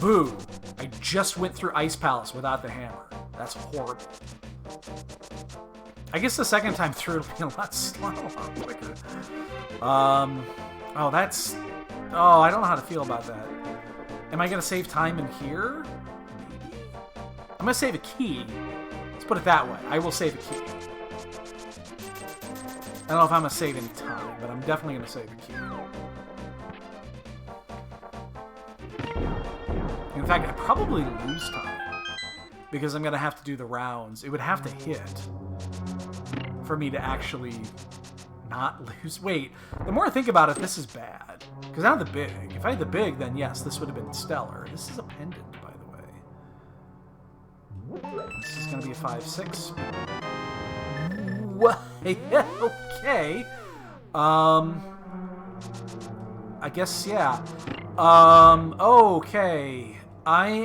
Boo. I just went through Ice Palace without the hammer. That's horrible. I guess the second time through it'll be a lot quicker. Oh, that's... Oh, I don't know how to feel about that. Am I going to save time in here? Maybe? I'm going to save a key. Let's put it that way. I will save a key. I don't know if I'm going to save any time, but I'm definitely going to save a key. In fact, I probably lose time. Because I'm going to have to do the rounds. It would have to hit for me to actually not lose. Wait, the more I think about it, this is bad. Because I have the big. If I had the big, then yes, this would have been stellar. This is a pendant, by the way. This is going to be a 5-6. What? Okay. I guess, yeah. Okay. I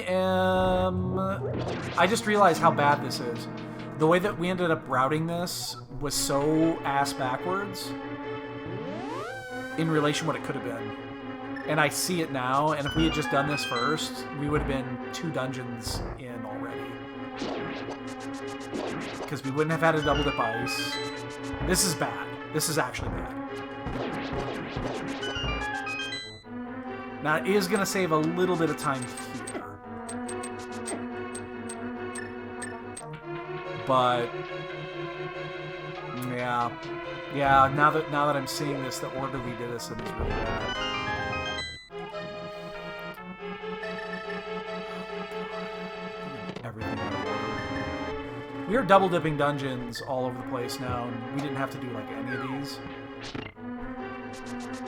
just realized how bad this is. The way that we ended up routing this was so ass backwards in relation to what it could have been. And I see it now, and if we had just done this first, we would have been 2 dungeons in already. Because we wouldn't have had a double dip ice. This is bad. This is actually bad. Now, it is going to save a little bit of time here. But yeah, now that I'm seeing this, the order we did this in is really bad. Everything out of order. We are double dipping dungeons all over the place now, and we didn't have to do like any of these.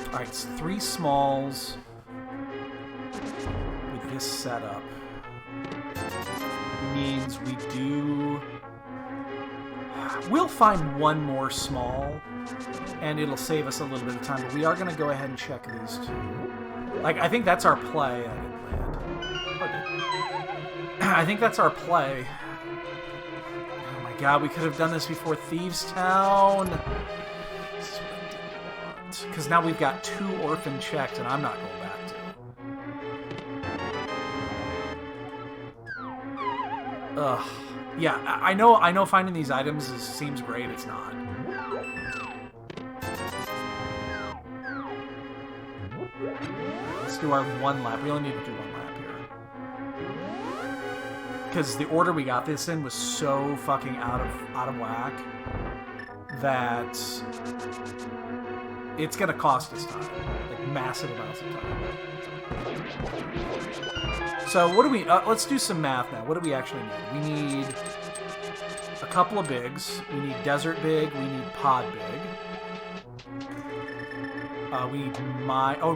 All right, it's 3 smalls with this setup. Means we do. We'll find 1 more small, and it'll save us a little bit of time, but we are going to go ahead and check these 2. Like, I think that's our play. I didn't land. Okay. I think that's our play. Oh my god, we could have done this before Thieves Town. This is what I didn't want. Because now we've got 2 orphan checked, and I'm not going back to. Ugh. Yeah, I know finding these items seems great, it's not. Let's do our 1 lap. We only need to do 1 lap here. Because the order we got this in was so fucking out of whack that it's gonna cost us time. Like, massive amounts of time. So what do we... let's do some math now. What do we actually need? We need a couple of bigs. We need desert big. We need pod big. We need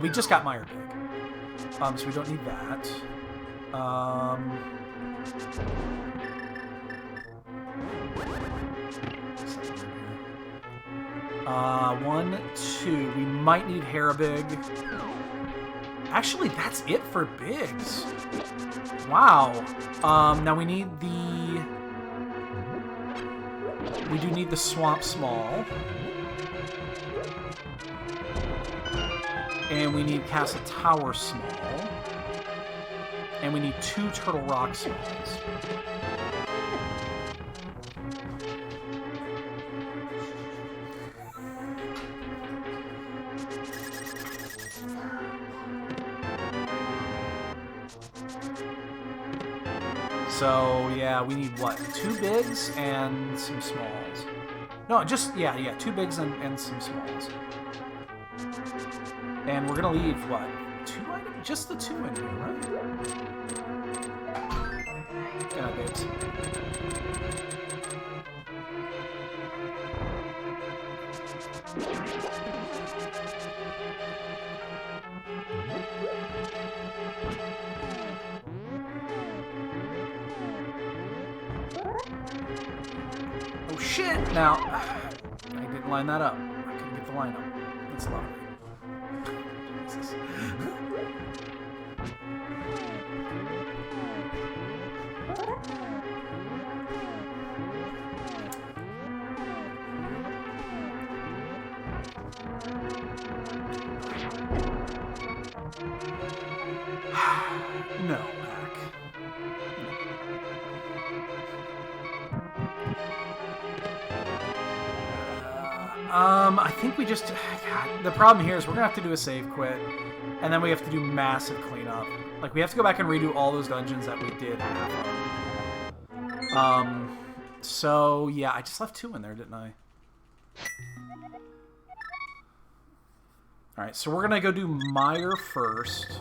we just got mire big. So we don't need that. 1, 2. We might need Harabig. Actually, that's it for bigs. Wow. Now we need the... We do need the Swamp Small. And we need Castle Tower Small. And we need 2 Turtle Rock Smalls. So, yeah, we need, what, 2 bigs and some smalls. No, just, yeah, 2 bigs and some smalls. And we're going to leave, what, 2 items? Just the 2 in here, right? Get out, babes. Oh shit! Now, I didn't line that up. I couldn't get the line up. That's lovely. Jesus. No, Mac. I think we just... God, the problem here is we're going to have to do a save quit, and then we have to do massive cleanup. Like, we have to go back and redo all those dungeons that we did have. So, yeah, I just left 2 in there, didn't I? Alright, so we're going to go do Mire first.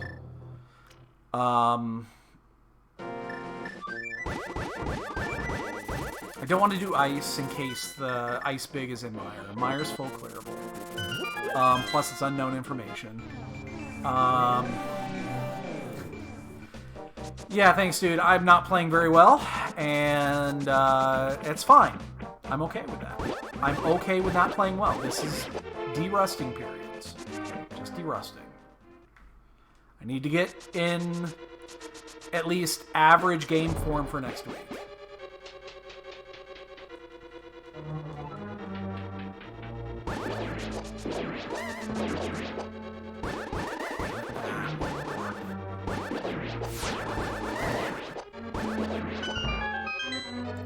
I don't want to do ice in case the ice big is in Mire. Mire's full clearable. Plus it's unknown information. Yeah, thanks, dude. I'm not playing very well, and it's fine. I'm okay with that. I'm okay with not playing well. This is derusting periods. Just derusting. I need to get in at least average game form for next week.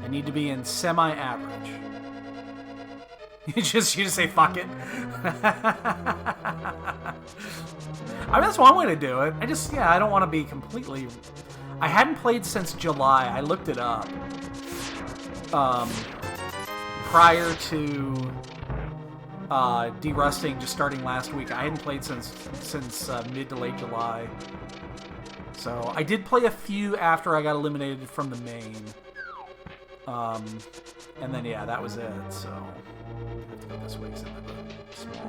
I need to be in semi-average. You just say fuck it. I mean, that's one way to do it. I don't want to be completely... I hadn't played since July. I looked it up. Prior to derusting just starting last week, I hadn't played since mid to late July. So I did play a few after I got eliminated from the main. And then, yeah, that was it. So I have to go this way because I'm small.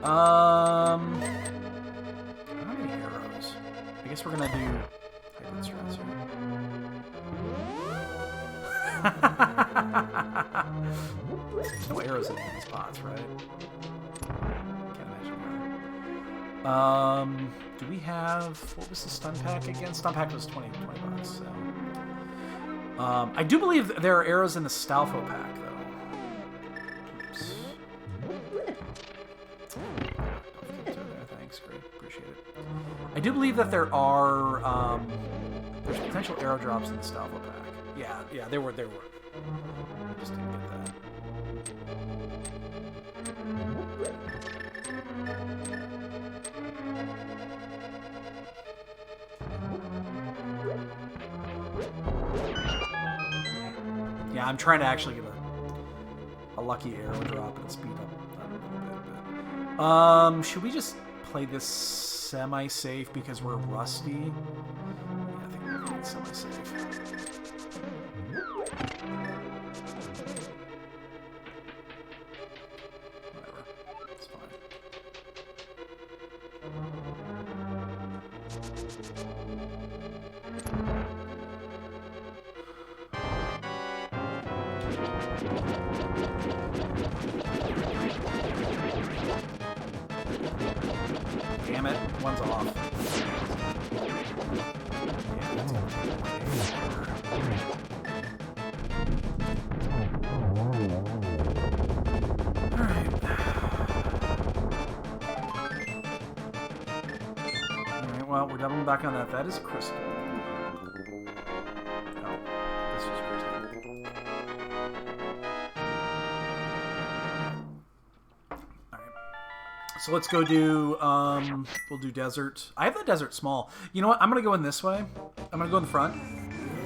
How many arrows? I guess we're gonna do hybrid stress here. There's no arrows in these spots, right? Can't imagine. Do we have... What was the stun pack again? Stun pack was 20 bucks, so... I do believe there are arrows in the Stalfo pack, though. Oops. Thanks, great. Appreciate it. I do believe that there are... there's potential arrow drops in the Stalfo pack. Yeah, there were. I just didn't get that. Yeah, I'm trying to actually get a lucky arrow drop and speed up a little bit. Should we just play this semi-safe because we're rusty. Yeah, I think we're going semi-safe. Whatever. It's fine. Damn it, one's off. Alright. Alright, well, we're doubling back on that. That is a crystal. Oh, this is crystal. So let's go do, we'll do desert. I have the desert small. You know what? I'm going to go in this way. I'm going to go in the front.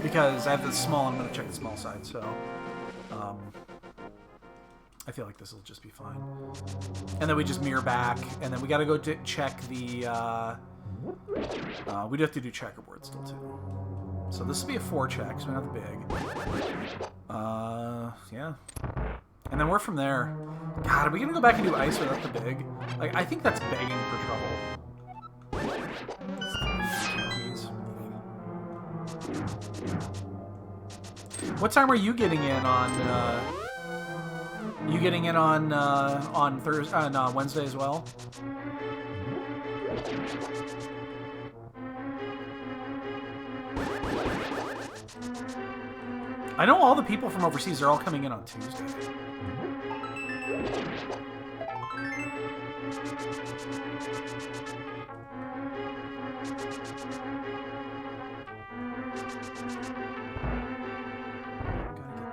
Because I have the small, I'm going to check the small side. So, I feel like this will just be fine. And then we just mirror back. And then we got to go check the, we do have to do checkerboard still, too. So this will be a 4 check, so not the big. Yeah. And then we're from there. God, are we gonna go back and do ice without the big? Like, I think that's begging for trouble. What time are you getting in on? You getting in on Thursday, on Wednesday as well? I know all the people from overseas are all coming in on Tuesday.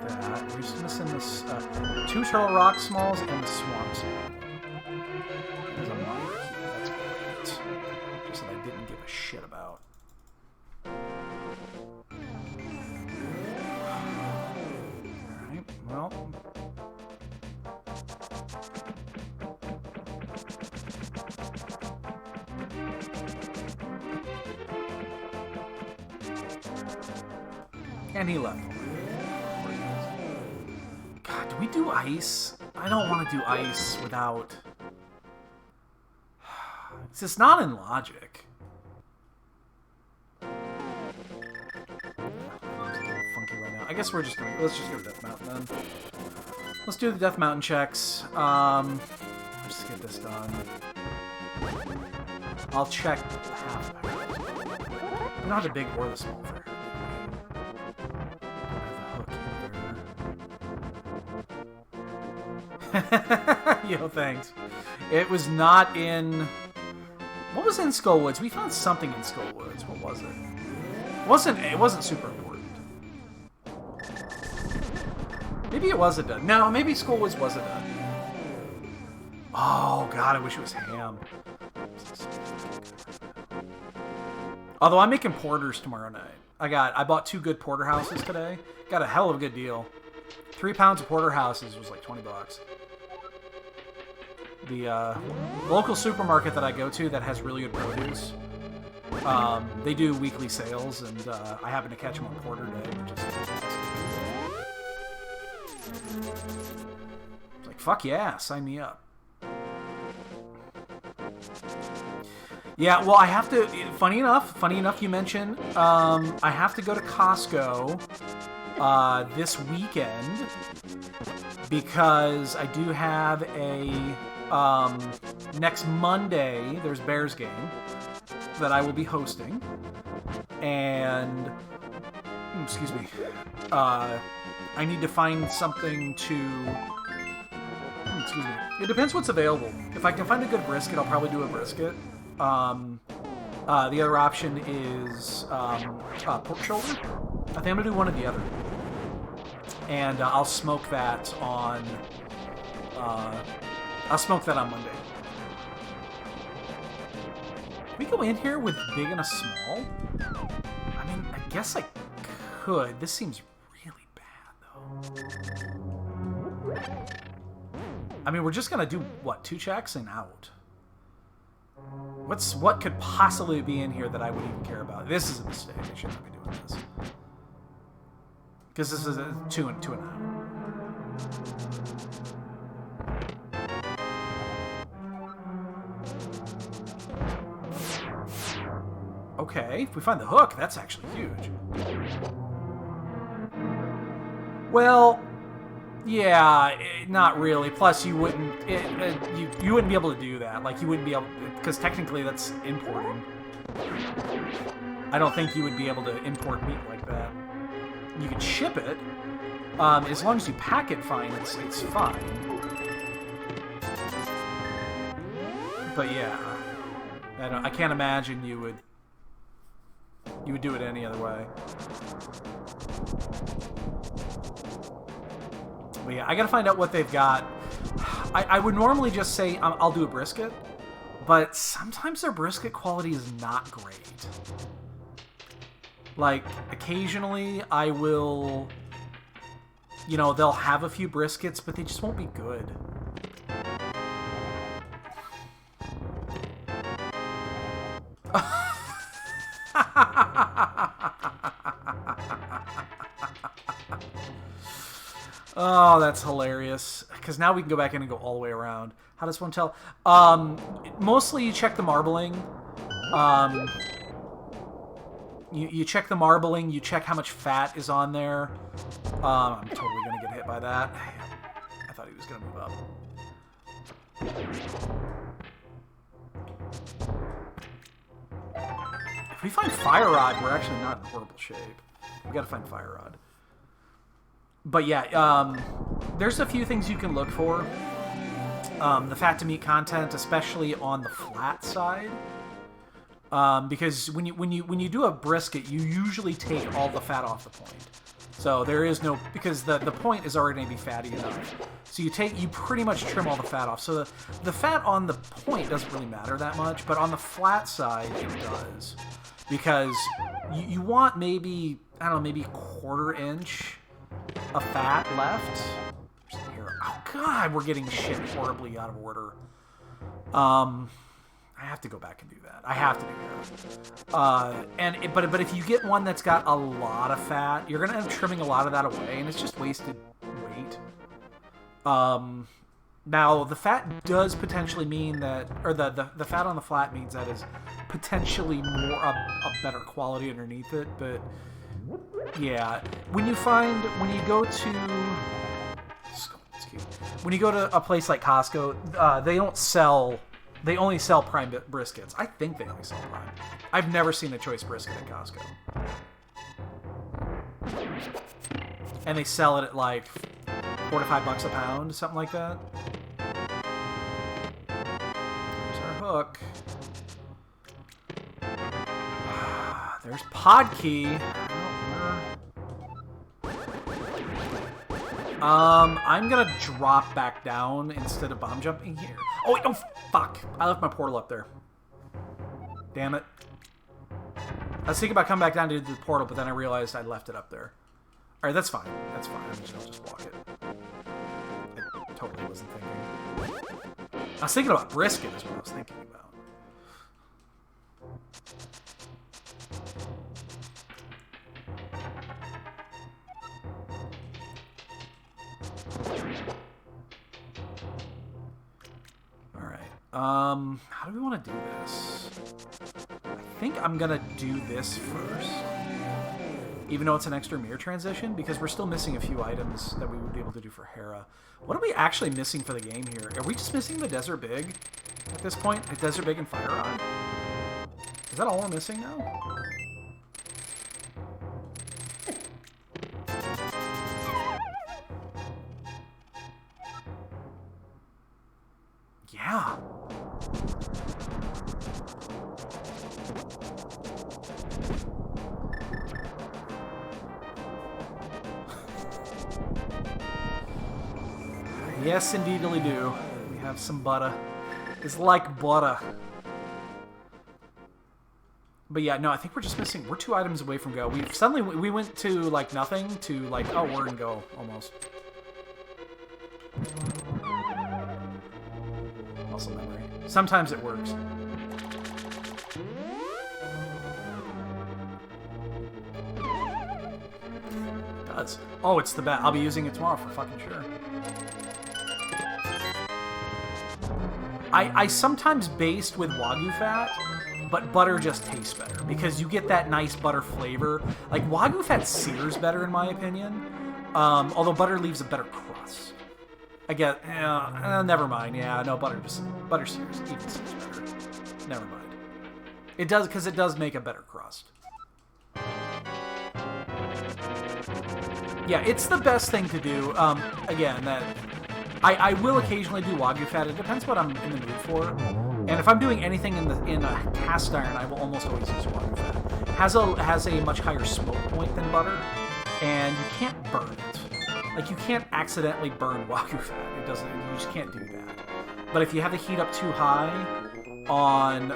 Gotta get that. We're just missing this 2 Turtle Rock Smalls and the Swamp Small. There's a minor key. That's great. Just that I didn't give a shit about. Alright, well. And he left. God, do we do ice? I don't want to do ice without... It's just not in logic. Funky right now. I guess we're just gonna... Let's just go to Death Mountain then. Let's do the Death Mountain checks. Just get this done. I'll check half. Not the big or the small for Yo, thanks. It was not in... What was in Skullwoods? We found something in Skullwoods. What was it? It wasn't super important. Maybe it was a dud. No, maybe Skullwoods was a dud. Oh, God, I wish it was ham. Although I'm making porters tomorrow night. I bought 2 good porterhouses today. Got a hell of a good deal. 3 pounds of porterhouses was like $20. The local supermarket that I go to that has really good produce, they do weekly sales, and I happen to catch them on Porter Day, which is it's like, fuck yeah, sign me up. Yeah, well, I have to. Funny enough, you mentioned I have to go to Costco this weekend because I do have a next Monday. There's Bears game that I will be hosting, and excuse me, I need to find something to. Excuse me. It depends what's available. If I can find a good brisket, I'll probably do a brisket. The other option is pork shoulder. I think I'm gonna do one or the other, and I'll smoke that on. I'll smoke that on Monday. Can we go in here with big and a small? I mean, I guess I could. This seems really bad, though. I mean, we're just gonna do what? 2 checks and out. What could possibly be in here that I would even care about? This is a mistake. I shouldn't be doing this. Because this is a 2 and 2.5. Okay, if we find the hook, that's actually huge. Well, yeah, not really. Plus, you wouldn't you wouldn't be able to do that. Like, you wouldn't be able, because technically that's importing. I don't think you would be able to import meat like that. You could ship it, as long as you pack it fine. It's fine. But yeah, I can't imagine you would do it any other way. But yeah, I gotta find out what they've got. I would normally just say I'll do a brisket, but sometimes their brisket quality is not great. Like, occasionally I will, you know, they'll have a few briskets, but they just won't be good. Oh, that's hilarious. Because now we can go back in and go all the way around. How does one tell? Mostly you check the marbling. You check the marbling. You check how much fat is on there. I'm totally going to get hit by that. I thought he was going to move up. If we find Fire Rod, we're actually not in horrible shape. We got to find Fire Rod. But yeah, there's a few things you can look for. The fat to meat content, especially on the flat side, because when you do a brisket, you usually take all the fat off the point. So there is no, because the point is already going to be fatty enough. So you pretty much trim all the fat off. So the fat on the point doesn't really matter that much, but on the flat side it does, because you want maybe, I don't know, maybe 1/4 inch of fat left. Here. Oh god, we're getting shit horribly out of order. I have to go back and do that. I have to do that. But if you get one that's got a lot of fat, you're gonna end up trimming a lot of that away, and it's just wasted weight. Now the fat does potentially mean that, or the fat on the flat means that is potentially more a better quality underneath it, but. Yeah, when you go to a place like Costco, they only sell prime briskets. I think they only sell prime. I've never seen a choice brisket at Costco. And they sell it at like $4 to $5 a pound, something like that. There's our hook. There's Pod Key. I'm gonna drop back down instead of bomb jumping here. Oh, wait, oh, fuck. I left my portal up there. Damn it. I was thinking about coming back down to do the portal, but then I realized I left it up there. Alright, that's fine. That's fine. I'll just walk it. I totally wasn't thinking. I was thinking about brisket is what I was thinking about. How do we want to do this? I think I'm gonna do this first, even though it's an extra mirror transition, because we're still missing a few items that we would be able to do for Hera. What are we actually missing for the game here? Are we just missing the Desert Big at this point? The Desert Big and Fire Rod? Is that all we're missing now? Yeah. Yes, indeedly do. We have some butter. It's like butter. But yeah, no, I think we're just missing. We're 2 items away from go. We went to like nothing to like, oh, we're in go almost. Muscle memory. Sometimes it works. does. Oh, it's the best. I'll be using it tomorrow for fucking sure. I sometimes baste with Wagyu fat, but butter just tastes better because you get that nice butter flavor. Like, Wagyu fat sears better, in my opinion, although butter leaves a better crust. I get, never mind. Yeah, no, butter sears, even sears better. Never mind. It does, because it does make a better crust. Yeah, it's the best thing to do. Again, that I will occasionally do Wagyu fat. It depends what I'm in the mood for. And if I'm doing anything in a cast iron, I will almost always use Wagyu fat. Has a much higher smoke point than butter, and you can't burn it. Like, you can't accidentally burn Wagyu fat. It doesn't. You just can't do that. But if you have the heat up too high on,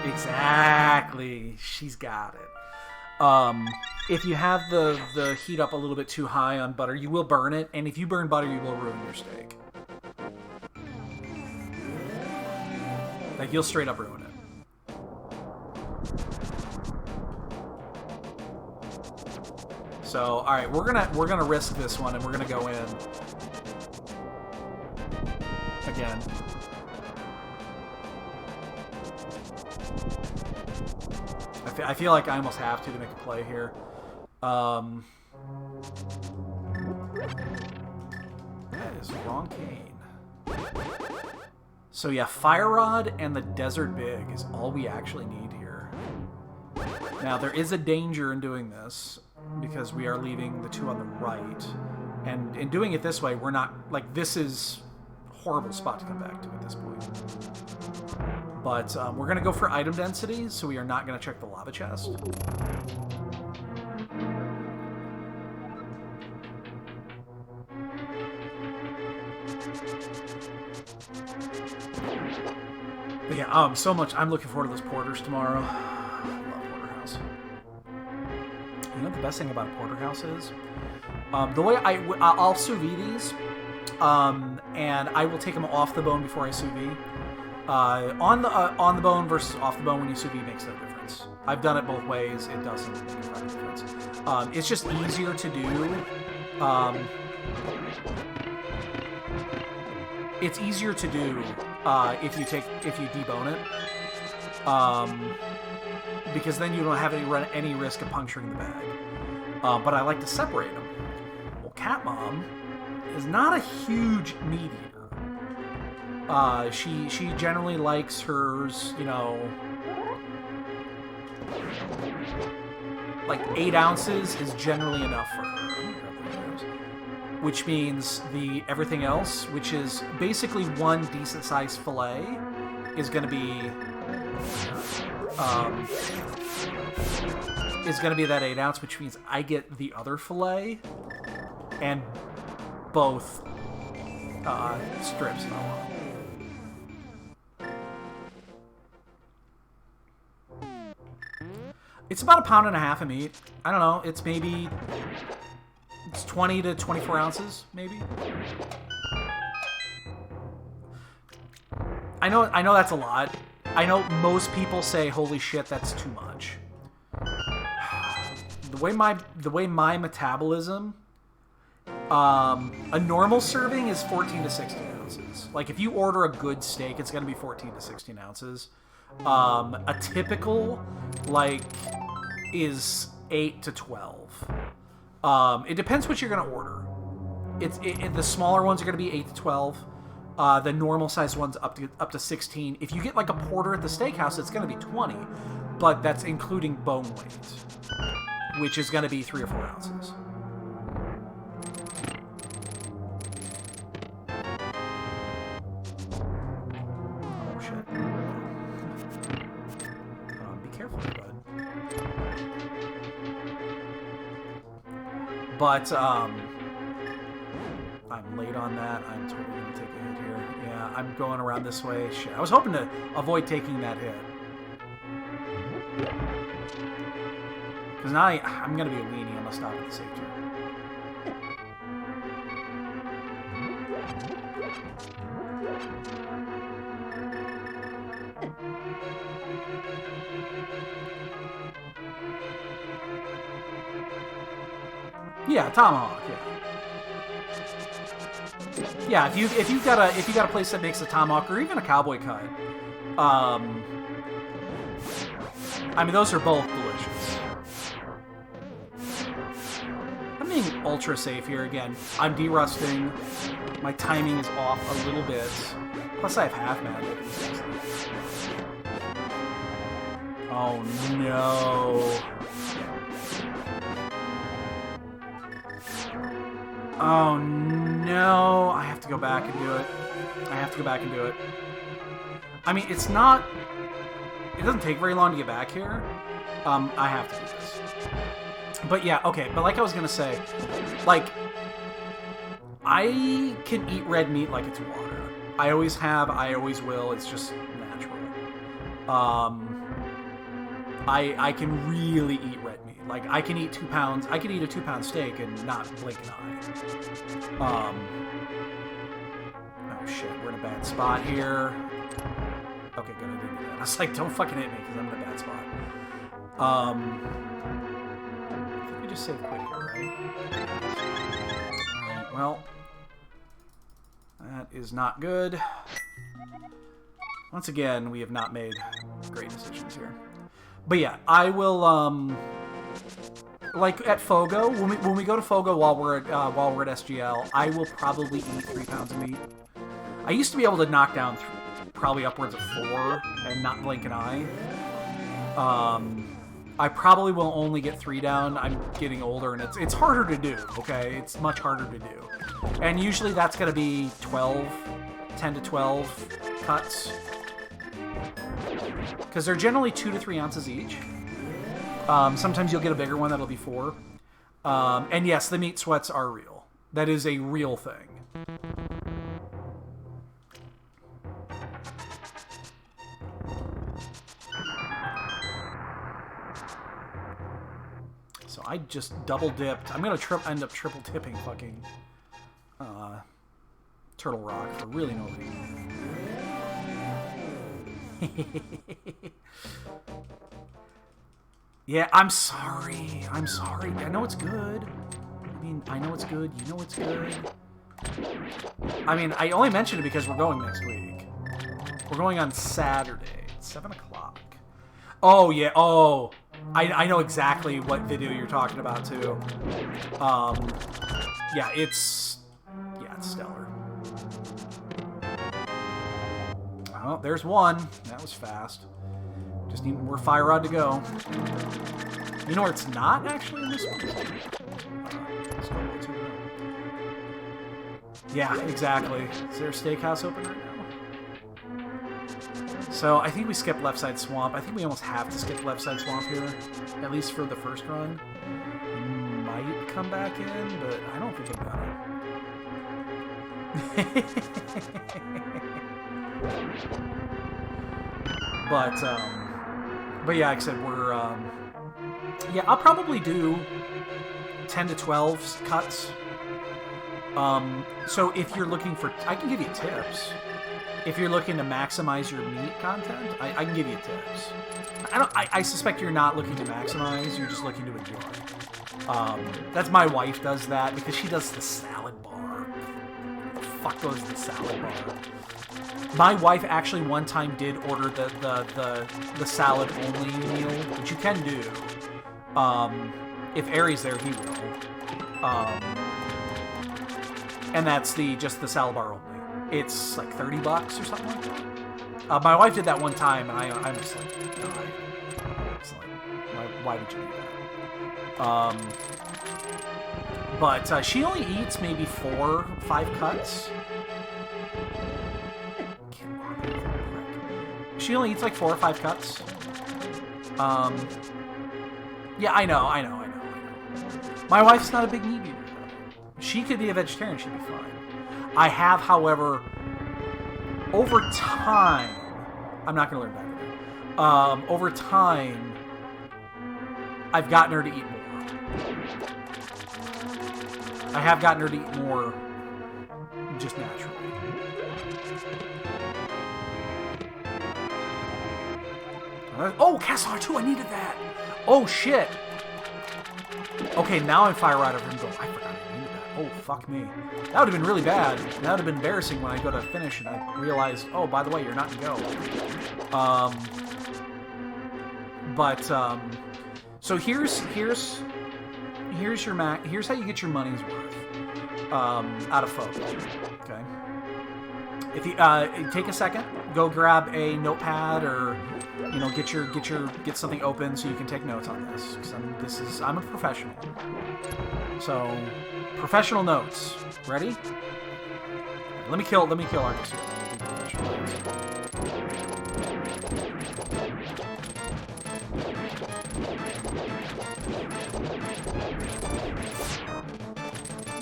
exactly, she's got it. If you have the heat up a little bit too high on butter, you will burn it, and if you burn butter, you will ruin your steak. Like, you'll straight up ruin it. So, all right, we're gonna risk this one, and we're gonna go in again. I feel like I almost have to make a play here. That is the wrong cane. So yeah, Fire Rod and the Desert Big is all we actually need here. Now, there is a danger in doing this, because we are leaving the two on the right. And in doing it this way, we're not... Like, this is a horrible spot to come back to at this point. But we're going to go for item density, so we are not going to check the lava chest. But yeah, so much. I'm looking forward to those porters tomorrow. I love porterhouse. You know what the best thing about a porterhouse is? The way I'll sous vide these, and I will take them off the bone before I sous vide. On the bone versus off the bone when you sous vide makes no difference. I've done it both ways. It doesn't make a fucking difference. It's just easier to do. It's easier to do if you debone it, because then you don't have any risk of puncturing the bag. But I like to separate them. Well, Cat Mom is not a huge meat eater. She generally likes hers, you know, like 8 ounces is generally enough for her. Which means everything else, which is basically one decent sized fillet, is going to be that 8 ounce, which means I get the other fillet and both strips. It's about 1.5 pounds of meat. I don't know. It's maybe... It's 20 to 24 ounces, maybe. I know that's a lot. I know most people say, "Holy shit, that's too much." The way my metabolism, a normal serving is 14 to 16 ounces. Like, if you order a good steak, it's gonna be 14 to 16 ounces. A typical, like, is 8 to 12. It depends what you're going to order. The smaller ones are going to be 8 to 12. The normal size ones up to 16. If you get like a porter at the steakhouse, it's going to be 20, but that's including bone weight, which is going to be 3 or 4 ounces. Oh shit! Be careful, bud. But, I'm late on that. I'm totally going to take a hit here. Yeah, I'm going around this way. Shit. I was hoping to avoid taking that hit. Because now I'm going to be a weenie. I'm going to stop at the safe turn. Yeah, tomahawk. Yeah. Yeah, if you've got a place that makes a tomahawk or even a cowboy cut, I mean those are both delicious. I'm being ultra safe here again. I'm derusting. My timing is off a little bit. Plus, I have half magic. Oh no. Oh no. I have to go back and do it. I mean, it's not... It doesn't take very long to get back here. I have to do this. But yeah, okay. But like I was going to say, like, I can eat red meat like it's water. I always have, I always will. It's just natural. I can really eat red meat. Like, I can eat 2 pounds. I can eat a 2-pound steak and not blink an eye. Oh shit, we're in a bad spot here. Okay, good, I didn't do that. I was like, don't fucking hit me because I'm in a bad spot. I think we just save quit here, right? Alright, well, that is not good. Once again, we have not made great decisions here. But yeah, I will, like at Fogo, when we go to Fogo while we're at SGL, I will probably eat 3 pounds of meat. I used to be able to knock down probably upwards of 4 and not blink an eye. I probably will only get 3 down. I'm getting older, and it's harder to do, okay? It's much harder to do. And usually that's going to be 10 to 12 cuts. Because they're generally 2 to 3 ounces each. Sometimes you'll get a bigger one that'll be 4. And yes, the meat sweats are real. That is a real thing. So I just double dipped. I'm gonna end up triple tipping fucking Turtle Rock for really no reason. Yeah, I'm sorry. I'm sorry. I know it's good. I mean, I know it's good. You know it's good. I mean, I only mentioned it because we're going next week. We're going on Saturday. It's 7 o'clock. Oh, yeah. Oh, I know exactly what video you're talking about, too. Yeah, it's stellar. Oh, there's one. That was fast. Just need more fire rod to go. You know where it's not, actually, in this one? Let's go to... Yeah, exactly. Is there a steakhouse open right now? So, I think we skipped Left Side Swamp. I think we almost have to skip Left Side Swamp here. At least for the first run. We might come back in, but I don't think I'm gonna. But yeah, like I said, we're, yeah, I'll probably do 10 to 12 cuts. So if you're looking for, I can give you tips. If you're looking to maximize your meat content, I can give you tips. I suspect you're not looking to maximize, you're just looking to enjoy. That's my wife does that because she does the salad bar. What the fuck goes to the salad bar? My wife actually one time did order the salad only meal, which you can do. If Aries there, he will. And that's just the salad bar only. It's like $30 or something like that. My wife did that one time, and I'm just like, no, why did you do that? But she only eats maybe 4 or 5 cuts. She only eats like 4 or 5 cuts. Yeah, I know. My wife's not a big meat eater. She could be a vegetarian, she'd be fine. I have, however, over time, I'm not going to learn that again. Over time, I've gotten her to eat more. I have gotten her to eat more just naturally. Oh, Castle R2, I needed that. Oh, shit. Okay, now I fire right over him and go, I forgot I needed that. Oh, fuck me. That would have been really bad. That would have been embarrassing when I go to finish and I realize, oh, by the way, you're not in go. So here's your here's how you get your money's worth out of folk. Okay. If you take a second, go grab a notepad or get something open so you can take notes on this. 'Cause I'm a professional. So professional notes. Ready? Let me kill Argus here.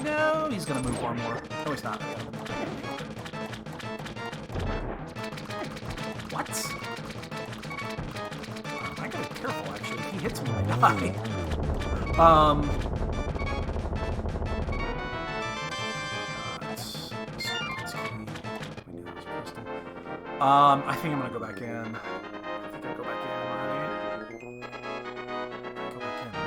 No, he's gonna move one more. No, he's not. What? I gotta be careful, actually. If he hits me, I die. I think I'm gonna go back in. I think I'll go back in, right? Go back in, right?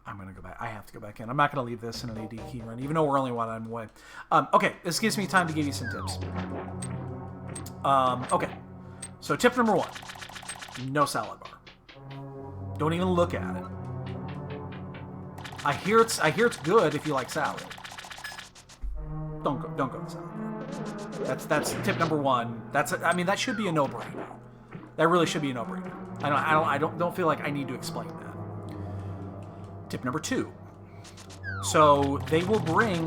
I'm gonna go back. I have to go back in. I'm not gonna leave this in an AD key run, even though we're only one item away. Okay, this gives me time to give you some tips. Okay, so tip number 1: no salad bar. Don't even look at it. I hear it's good if you like salad. Don't go to salad bar. That's tip number 1. That should be a no-brainer. That really should be a no-brainer. I don't feel like I need to explain that. Tip number 2. So they will bring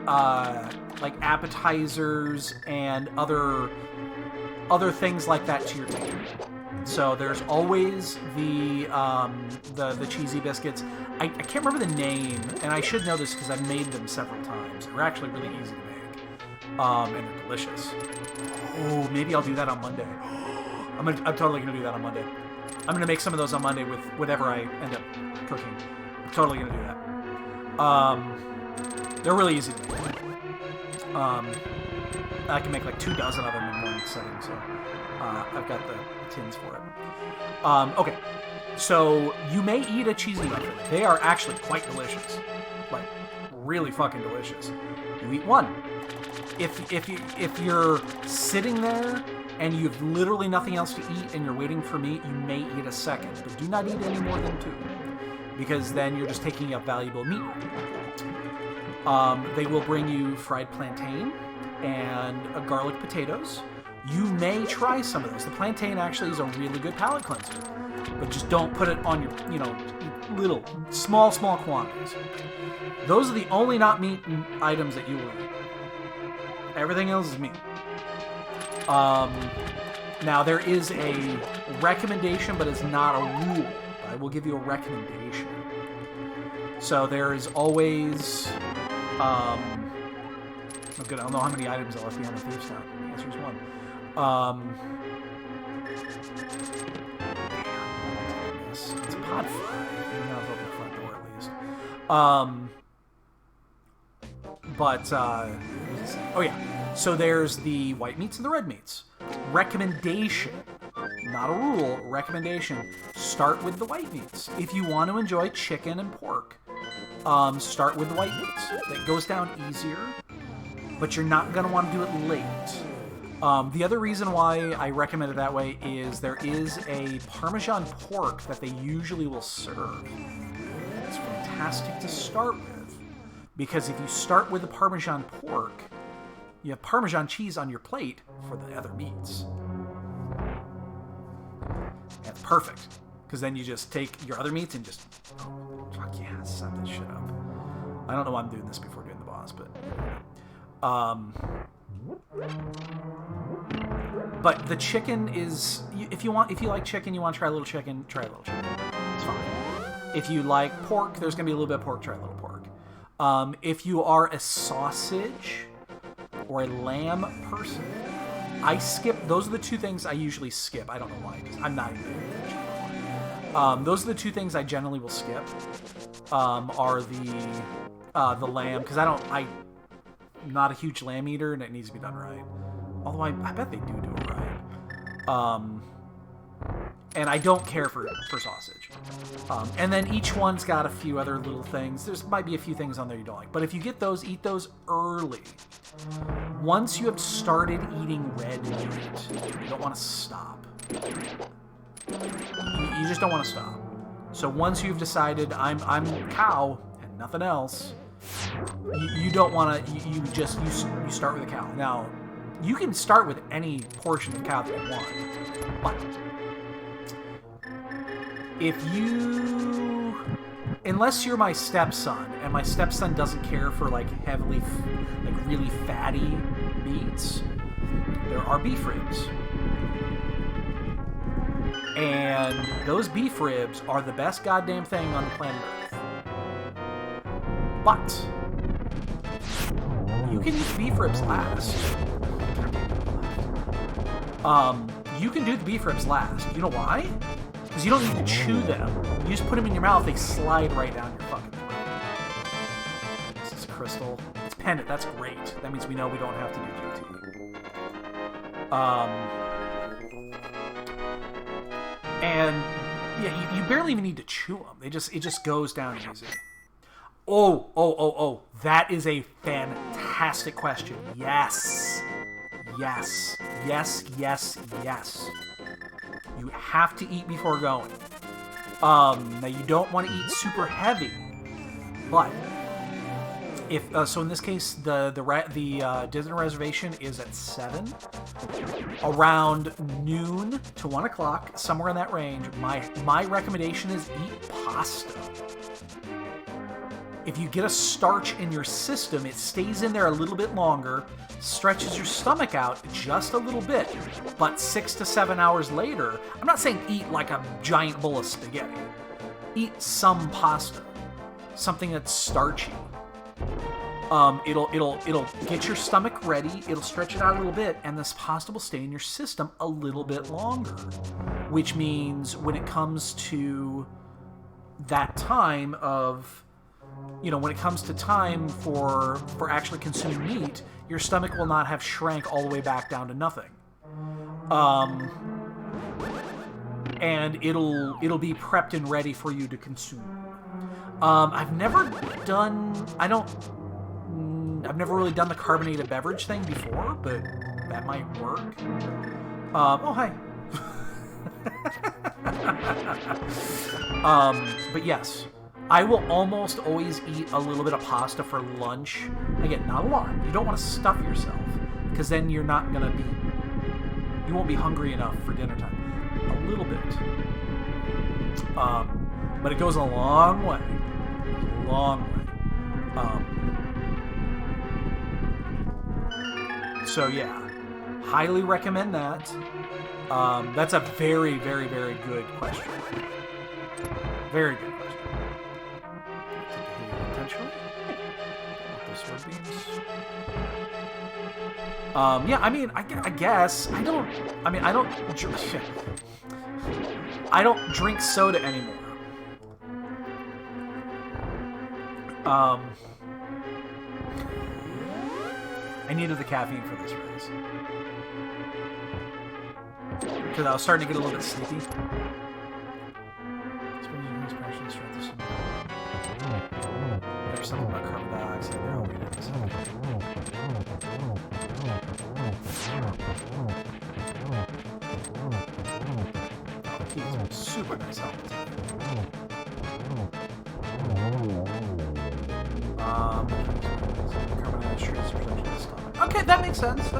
like appetizers and other things like that to your table. So there's always the cheesy biscuits. I can't remember the name, and I should know this because I've made them several times. They're actually really easy to make, and they're delicious. Oh, maybe I'll do that on Monday. I'm totally gonna do that on Monday. I'm gonna make some of those on Monday with whatever I end up cooking. I'm totally gonna do that. They're really easy to make. I can make like 2 dozen of them in one setting, so I've got the tins for it. Okay, so you may eat a cheesy muffin. They are actually quite delicious, like really fucking delicious. You eat one. If you're sitting there and you have literally nothing else to eat and you're waiting for meat, you may eat a second, but do not eat any more than 2, because then you're just taking up valuable meat. They will bring you fried plantain and garlic potatoes. You may try some of those. The plantain actually is a really good palate cleanser, but just don't put it on your, little, small quantities. Those are the only not meat items that you will eat. Everything else is meat. Now there is a recommendation, but it's not a rule. I will give you a recommendation. So there is always, I don't know how many items are left behind the Thieves' Town. The answer is 1. It's pod fry. Maybe I'll open the front door at least. Oh yeah. So there's the white meats and the red meats. Recommendation, not a rule, recommendation. Start with the white meats. If you want to enjoy chicken and pork, start with the white meats. That goes down easier, but you're not going to want to do it late. The other reason why I recommend it that way is there is a Parmesan pork that they usually will serve. It's fantastic to start with, because if you start with the Parmesan pork, you have Parmesan cheese on your plate for the other meats. That's perfect, because then you just take your other meats and just, fuck yeah, set this shit up. I don't know why I'm doing this before doing the boss, but but the chicken is, if you like chicken, you want to try a little chicken, try a little chicken. It's fine. If you like pork, there's gonna be a little bit of pork, try a little pork. If you are a sausage or a lamb person, I skip. Those are the 2 things I usually skip. I don't know why. I'm not even vegetarian. Those are the 2 things I generally will skip. Are the lamb, because I'm not a huge lamb eater and it needs to be done right. Although I bet they do it right. And I don't care for sausage. And then each one's got a few other little things. There's might be a few things on there you don't like. But if you get those, eat those early. Once you have started eating red meat, you don't want to stop. You just don't want to stop. So once you've decided I'm cow and nothing else, you don't want to. You start with a cow. Now, you can start with any portion of cow that you want, but unless you're my stepson, and my stepson doesn't care for like really fatty meats, there are beef ribs. And those beef ribs are the best goddamn thing on the planet Earth. But you can eat beef ribs last. You can do the beef ribs last. You know why? Because you don't need to chew them. You just put them in your mouth, they slide right down your fucking throat. This is crystal. It's pendant, that's great. That means we know we don't have to do GT. And yeah, you barely even need to chew them. It just goes down easy. Oh, that is a fantastic question. Yes. You have to eat before going. Now you don't want to eat super heavy, but if so, in this case, the dinner reservation is at 7. Around noon to 1 o'clock, somewhere in that range. My recommendation is eat pasta. If you get a starch in your system, it stays in there a little bit longer, stretches your stomach out just a little bit, but 6 to 7 hours later, I'm not saying eat like a giant bowl of spaghetti. Eat some pasta, something that's starchy. It'll get your stomach ready, it'll stretch it out a little bit, and this pasta will stay in your system a little bit longer. Which means when it comes to that time of, when it comes to time for actually consuming meat, your stomach will not have shrank all the way back down to nothing. And it'll be prepped and ready for you to consume. I've never really done the carbonated beverage thing before, but that might work. Oh, hi. But yes, I will almost always eat a little bit of pasta for lunch. Again, not a lot. You don't want to stuff yourself, because then you won't be hungry enough for dinner time. A little bit. But it goes a long way. So yeah, highly recommend that. That's a very, very, very good question. Very good question. Potentially. Yeah, I mean, I guess I don't drink soda anymore. I needed the caffeine for this race. Because I was starting to get a little bit sleepy. There's something about carbon dioxide there. Super nice helmet. Okay, that makes sense.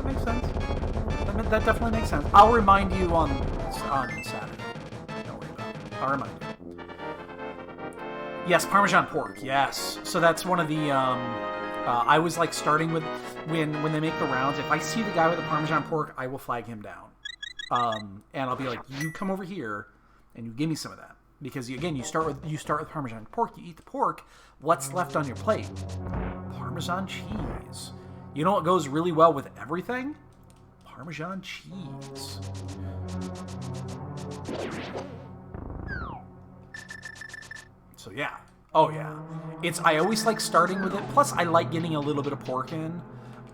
That definitely makes sense. I'll remind you on Saturday. Don't worry about it. I'll remind you. Yes, Parmesan pork. Yes. So that's one of the. I was like starting with when they make the rounds. If I see the guy with the Parmesan pork, I will flag him down. And I'll be like, you come over here, and you give me some of that. Because again, you start with Parmesan pork. You eat the pork. What's left on your plate? Parmesan cheese. You know what goes really well with everything? Parmesan cheese. So yeah. Oh yeah. I always like starting with it. Plus, I like getting a little bit of pork in.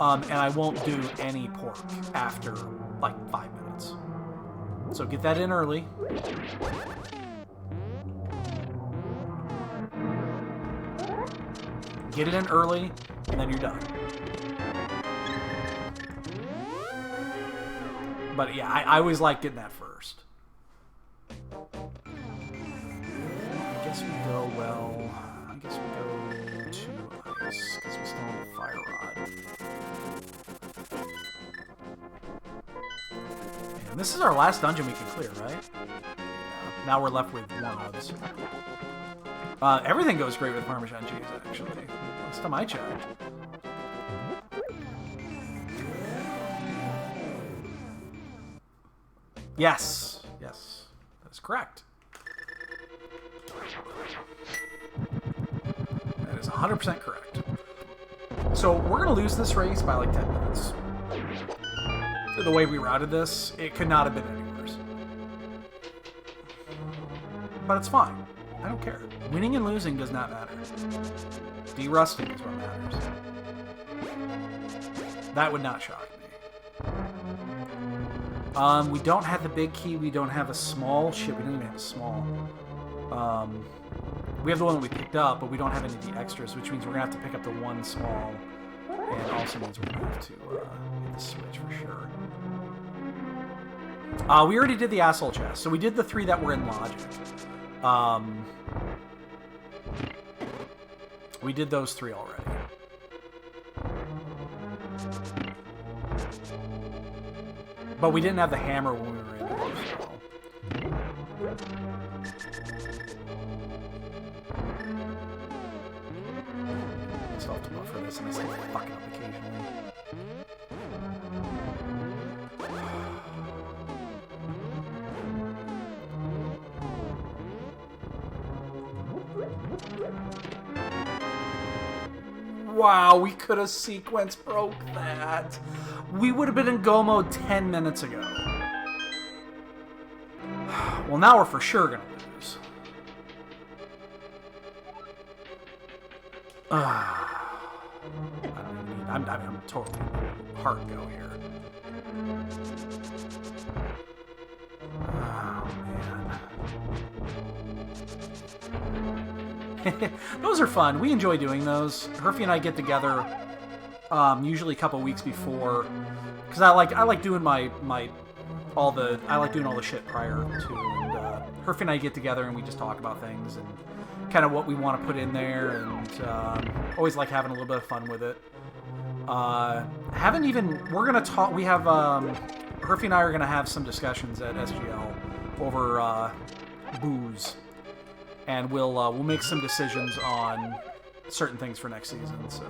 And I won't do any pork after, like, 5 minutes. So get that in early. Get it in early, and then you're done. But yeah, I always like getting that first. I guess we go, well... I guess we go to ice, because we still have the fire rod. And this is our last dungeon we can clear, right? Yeah. Now we're left with one odds. Everything goes great with Parmesan cheese, actually. Last time I checked. Yes. Yes. That is correct. That is 100% correct. So we're going to lose this race by like 10 minutes. The way we routed this, it could not have been any worse. But it's fine. I don't care. Winning and losing does not matter. De-rusting is what matters. That would not shock me. We don't have the big key. We don't have a small. Shit, we don't even have a small. We have the one that we picked up, but we don't have any of the extras, which means we're going to have to pick up the one small. And also means we're going to have to hit the switch for sure. We already did the asshole chest. So we did the 3 that were in logic. We did those 3 already. But we didn't have the hammer when we were in there, so... I still have to buffer this, and I still fuck it up occasionally. Wow, we could have sequence broke that. We would have been in go mode 10 minutes ago. Well, now we're for sure gonna lose. I'm totally hard go here. Oh, man. Those are fun. We enjoy doing those. Herfy and I get together usually a couple weeks before, because I like doing I like doing all the shit prior to, and Herfy and I get together and we just talk about things and kind of what we want to put in there, and always like having a little bit of fun with it. We're gonna talk. We have Herfy and I are gonna have some discussions at SGL over booze. And we'll make some decisions on certain things for next season. So,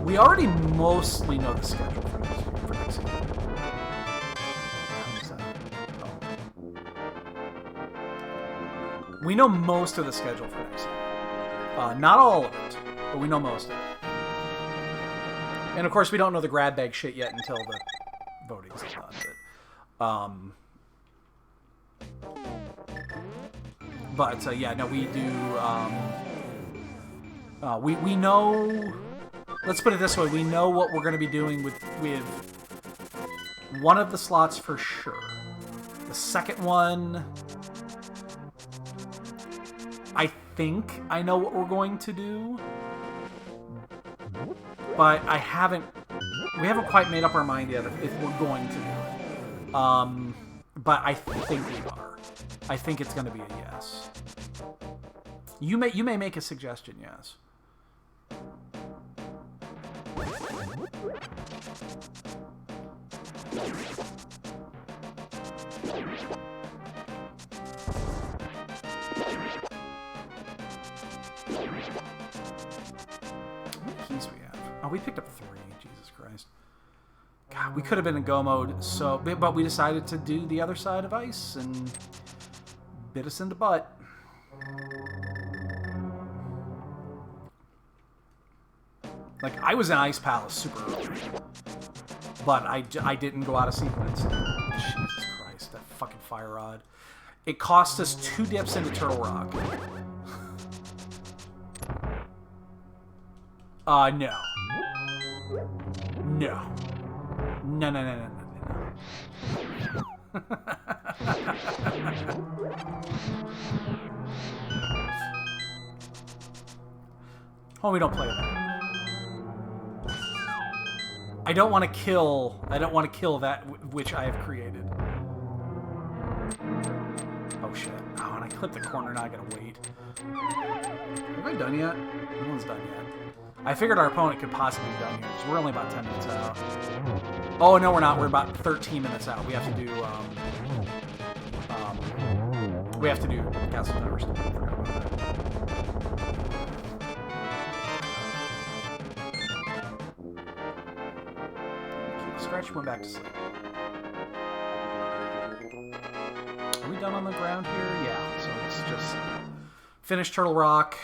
we already mostly know the schedule for next season. We know most of the schedule for next season. Not all of it. But we know most of it. And of course, we don't know the grab bag shit yet until the voting's done. But yeah, no, we do. We know. Let's put it this way: we know what we're going to be doing with one of the slots for sure. The second one, I think I know what we're going to do. But we haven't quite made up our mind yet if we're going to do it. But I think we are. I think it's going to be a yes. You may make a suggestion, yes. Keys we have. Oh, we picked up 3. Jesus Christ. God, we could have been in go mode, but we decided to do the other side of ice and bit us in the butt. Like, I was in Ice Palace super early, but I didn't go out of sequence. Jesus. fire rod. It cost us 2 dips into Turtle Rock. No. No. No, no, no, no, no, no. Homie, don't play with that. I don't want to kill that which I have created. Oh shit. Oh, and I clipped the corner, now I gotta wait. Have I done yet? No one's done yet. I figured our opponent could possibly be done here, because we're only about 10 minutes out. Oh, no, we're not. We're about 13 minutes out. We have to do, Castle Towers. I forgot about that. Stretch went back to sleep. Are we done on the ground here? Yeah, so let's just finish Turtle Rock,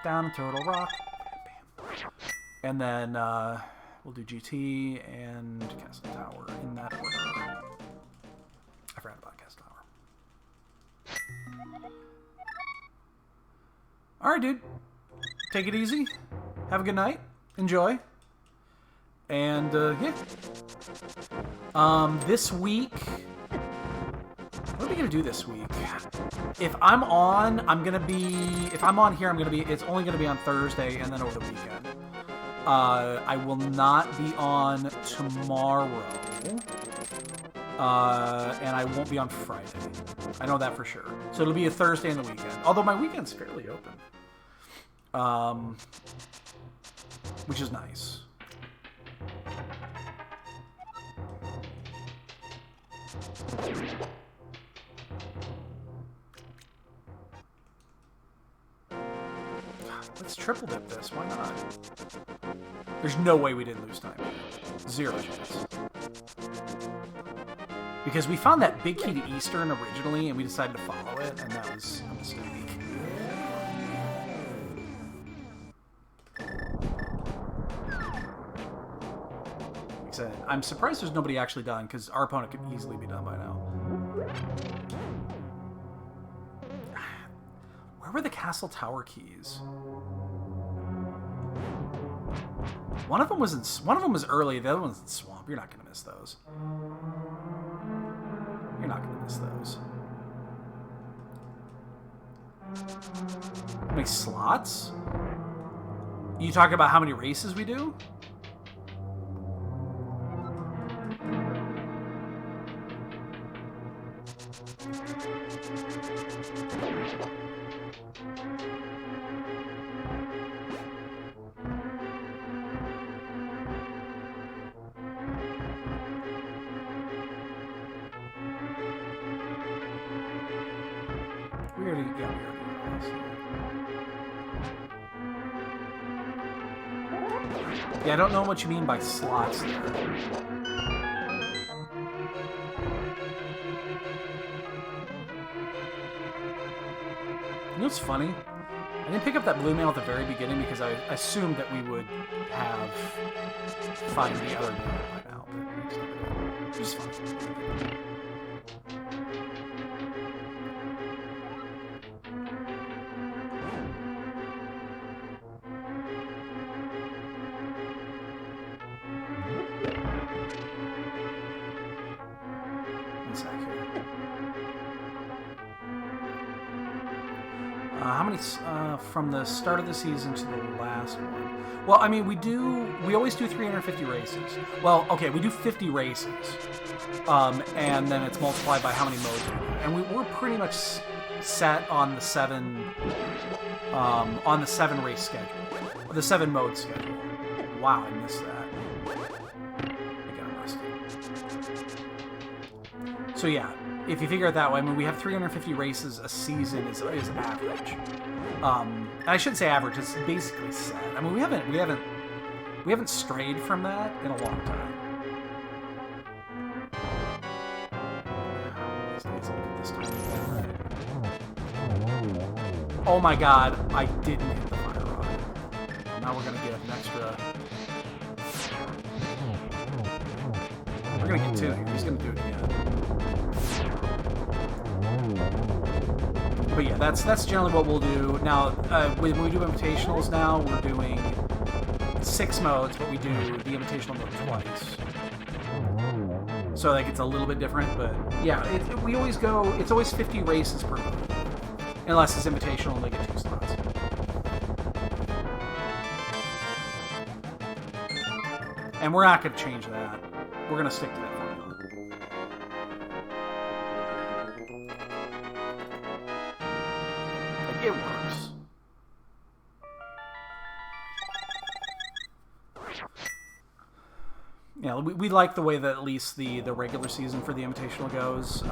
down to Turtle Rock, and then we'll do GT and Castle Tower in that order. I forgot about Castle Tower. Alright, dude. Take it easy. Have a good night. Enjoy. And, yeah. This week... What are we gonna do this week? If I'm on, I'm gonna be... If I'm on here, it's only gonna be on Thursday and then over the weekend. I will not be on tomorrow. And I won't be on Friday. I know that for sure. So it'll be a Thursday and the weekend. Although my weekend's fairly open. Which is nice. Let's triple dip this. Why not? There's no way we didn't lose time. 0 chance. Because we found that big key to Eastern originally, and we decided to follow it, and that was a mistake. Like I said, I'm surprised there's nobody actually done, because our opponent could easily be done by now. Where were the Castle Tower keys? One of them was early. The other one's in Swamp. You're not gonna miss those. You're not gonna miss those. How many slots? You talking about how many races we do? Yeah, I don't know what you mean by slots there. You know what's funny? I didn't pick up that blue mail at the very beginning because I assumed that we would have find the other mail by now, but it's just fun. How many from the start of the season to the last one? Well, I mean, we always do 350 races. Well, okay, we do 50 races, and then it's multiplied by how many modes we do. And we're pretty much set on the 7 race schedule, the 7 mode schedule. Wow, I missed that. I got rusty. So yeah. If you figure it that way, I mean, we have 350 races a season is average. And I shouldn't say average; it's basically set. I mean, we haven't strayed from that in a long time. Oh my God! I didn't hit the fire rod. Now we're gonna get an extra. We're gonna get 2. He's gonna do it again. But yeah, that's generally what we'll do. Now, when we do invitationals now, we're doing 6 modes, but we do the invitational mode twice. So like it's a little bit different, but yeah, we always go. It's always 50 races per mode, unless it's invitational and they get 2 slots. And we're not going to change that. We're going to stick to that formula. Like, it works. Yeah, we like the way that at least the regular season for the Invitational goes.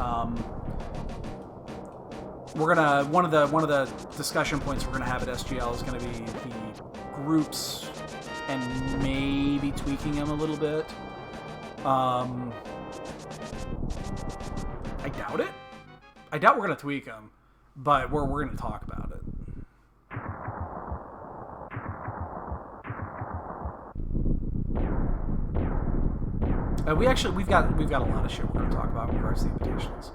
We're gonna one of the discussion points we're gonna have at SGL is gonna be the groups and maybe tweaking them a little bit. I doubt it. I doubt we're gonna tweak them, but we're gonna talk about it. We've got a lot of shit we're gonna talk about in regards to the invitationals.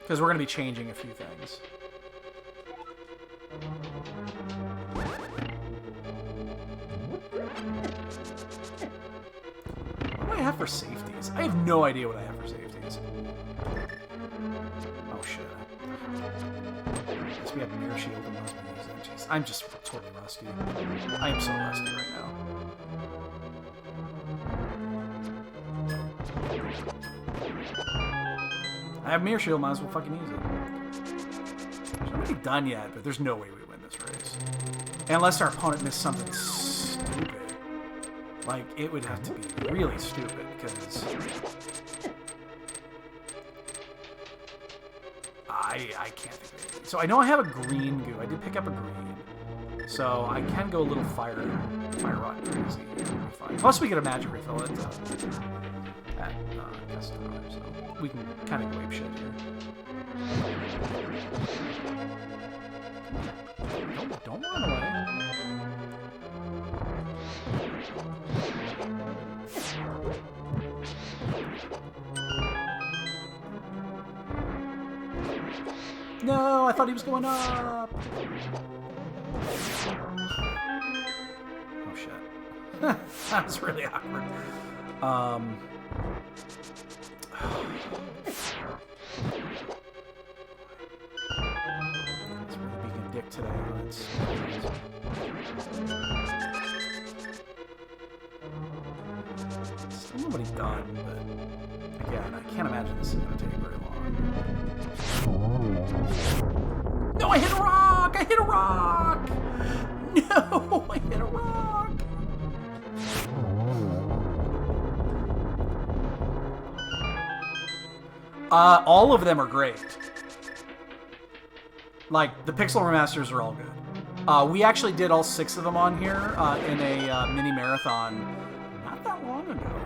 Because we're going to be changing a few things. What do I have for safeties? I have no idea what I have for safeties. Oh shit. I guess we have mirror shield and those moves. Jeez, I'm just totally rusty. I am so rusty right now. I have mirror shield, might as well fucking use it. It's not really done yet, but there's no way we win this race. Unless our opponent missed something stupid. Like, it would have to be really stupid, because I can't think of anything. So I know I have a green goo. I did pick up a green. So I can go a little fire rock crazy. Fine. Plus we get a magic refill at Castor, so we can kind of wipe shit here. Don't run away. No, I thought he was going up. Oh shit. That was really awkward. It's really being a dick today. It's still nobody's done, but again, I can't imagine this is going to take very long. No, I hit a rock! I hit a rock! No, I hit a rock! All of them are great. Like, the Pixel Remasters are all good. We actually did all 6 of them on here in a mini marathon not that long ago.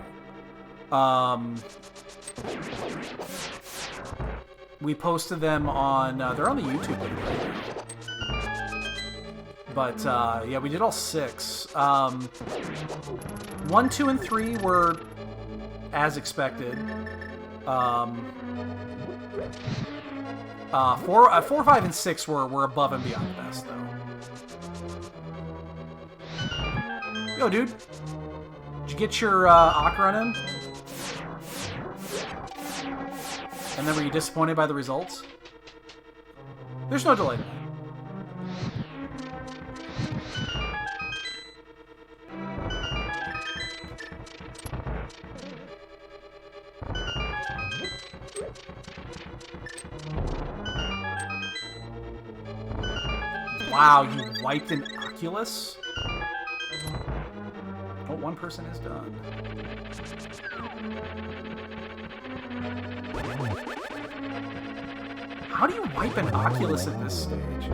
We posted them on... they're on the YouTube video right now. But, yeah, we did all 6. 1, 2, and 3 were as expected. 4, 5, and 6 were above and beyond the best, though. Yo, dude. Did you get your Ak run in? And then were you disappointed by the results? There's no delay to that. Wow, you wiped an Oculus? Oh, one person is done. How do you wipe an Oculus at this stage?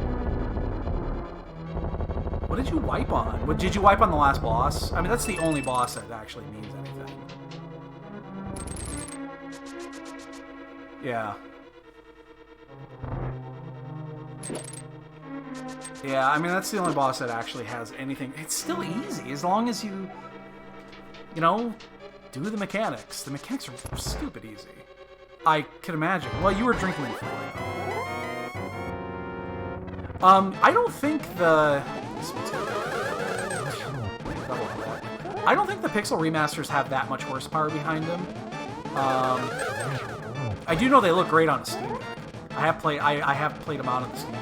What did you wipe on? What did you wipe on the last boss? I mean, that's the only boss that actually means anything. Yeah. Yeah, I mean, that's the only boss that actually has anything. It's still easy, as long as you you know, do the mechanics. The mechanics are stupid easy. I can imagine. Well, you were drinking before. I don't think the... I don't think the Pixel remasters have that much horsepower behind them. I do know they look great on a Steam Deck. I have played them out on the Steam Deck.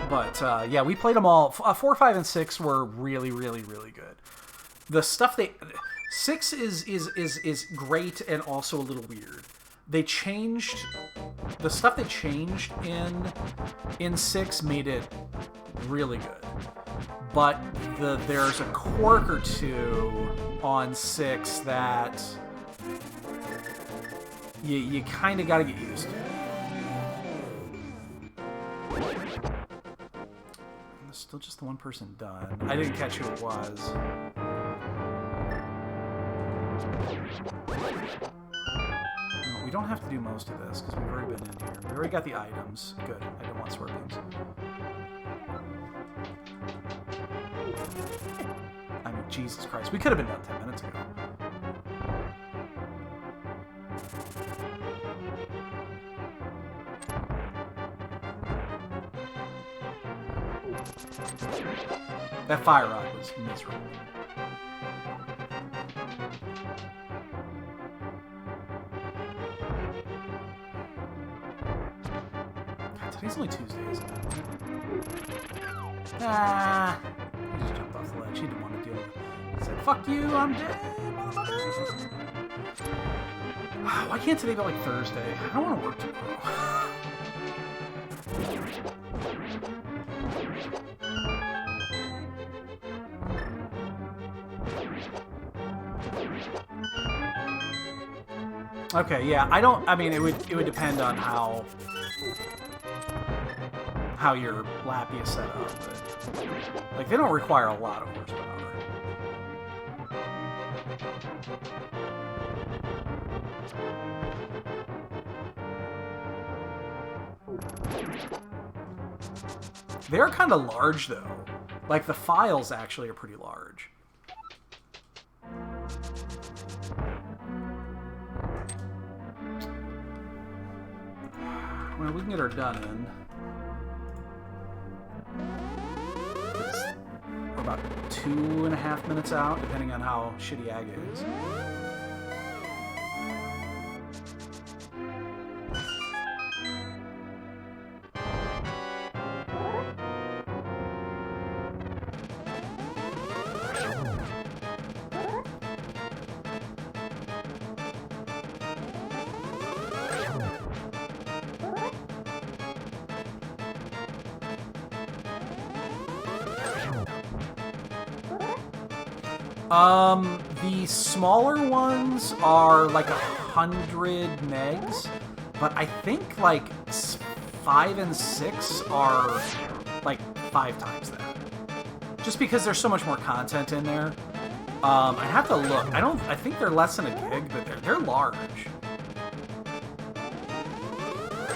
But yeah, we played them all. 4, 5, and 6 were really, really, really good. The stuff 6 is great and also a little weird. They changed the stuff they changed in 6 made it really good. But there's a quirk or two on 6 that you kind of got to get used to. There's still just the one person done. I didn't catch who it was. No, we don't have to do most of this because we've already been in here. We already got the items. Good. I don't want scorpions. I mean, Jesus Christ. We could have been done 10 minutes ago. That fire rod was miserable. God, today's only Tuesday, isn't it? Ah. He just jumped off the ledge. He didn't want to deal with it. He said, fuck you, I'm dead, motherfucker. Why can't today go like Thursday? I don't want to work tomorrow. Okay, yeah, I mean, it would depend on how your Lappy is set up, but, like, they don't require a lot of horsepower. They're kind of large, though. Like, the files actually are pretty large. Well, we can get her done in. We're about 2.5 minutes out, depending on how shitty Aga is. The smaller ones are like 100 megs, but I think like 5 and 6 are like 5 times that. Just because there's so much more content in there. I have to look. I think they're less than a gig, but they're large.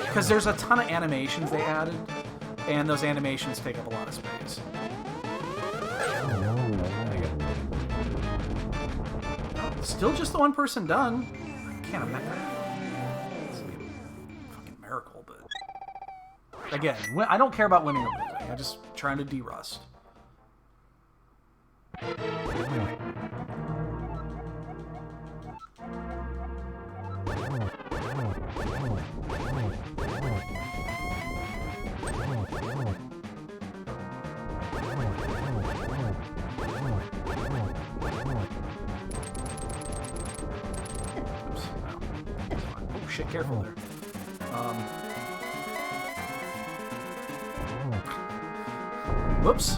Because there's a ton of animations they added, and those animations take up a lot of space. Still just the one person done. I can't imagine. This would be a fucking miracle, but... Again, I don't care about winning or losing. I'm just trying to de-rust. Shit, careful there. Whoops.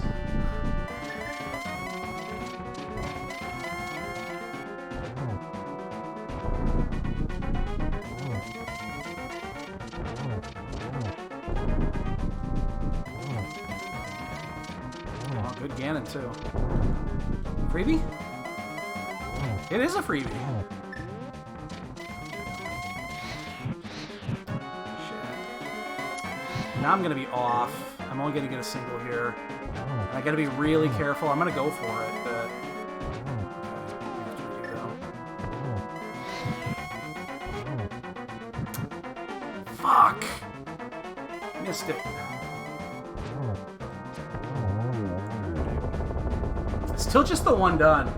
Oh, good Ganon, too. Freebie? It is a freebie. Now I'm going to be off. I'm only going to get a single here. I got to be really careful. I'm going to go for it, but... Fuck! Missed it. Still just the one done.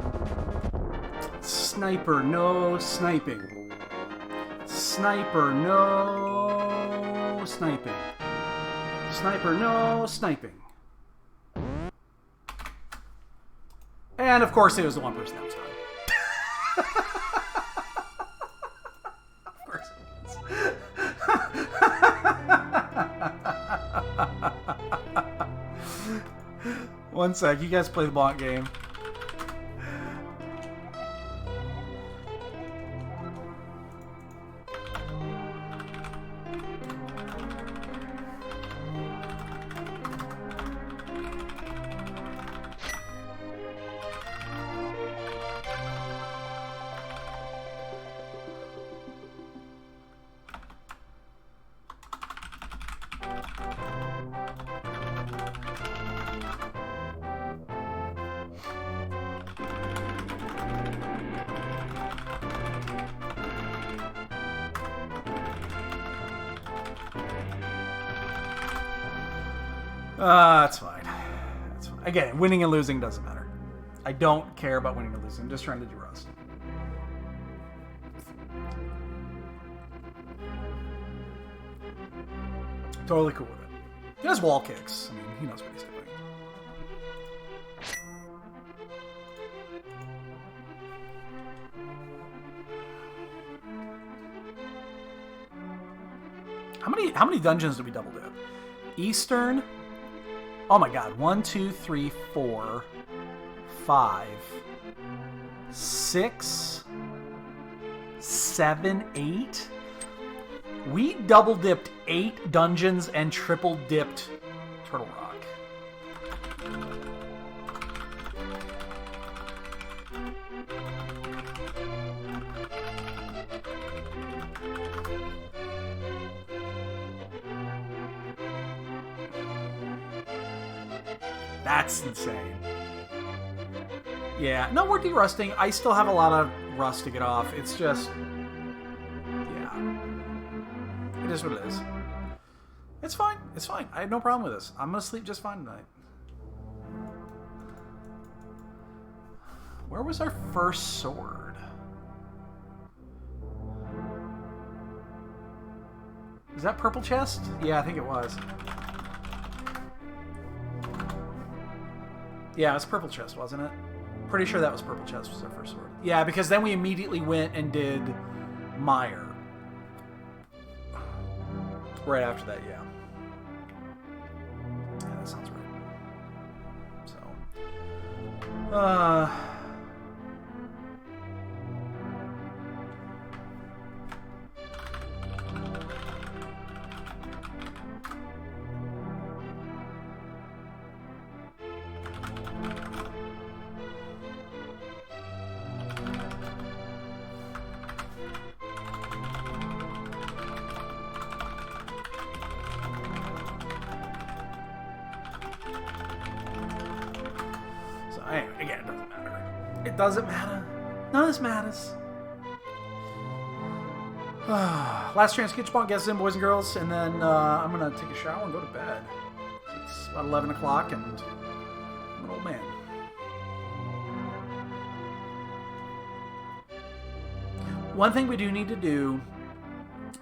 Sniper, no sniping. Sniper, no sniping. Sniper, no sniping. And of course it was the one person that was done. Of course it was. One sec, you guys play the block game. That's fine. That's fine. Again, winning and losing doesn't matter. I don't care about winning and losing. I'm just trying to do Rust. Totally cool with it. He has wall kicks. I mean, he knows what he's doing. How many dungeons do we double dip? Eastern. Oh my god. 1, 2, 3, 4, 5, 6, 7, 8. We double dipped 8 dungeons and triple dipped Turtle Rock. That's insane. Yeah, no, we're de-rusting. I still have a lot of rust to get off. It's just... yeah. It is what it is. It's fine. It's fine. I have no problem with this. I'm going to sleep just fine tonight. Where was our first sword? Is that purple chest? Yeah, I think it was. Yeah, it was purple chest, wasn't it? Pretty sure that was purple chest was our first sword. Yeah, because then we immediately went and did Mire. Right after that, yeah. Yeah, that sounds right. So, anyway, again, it doesn't matter. It doesn't matter. None of this matters. Last chance to get your bunk guests in, boys and girls, and then I'm going to take a shower and go to bed. It's about 11 o'clock, and I'm an old man. One thing we do need to do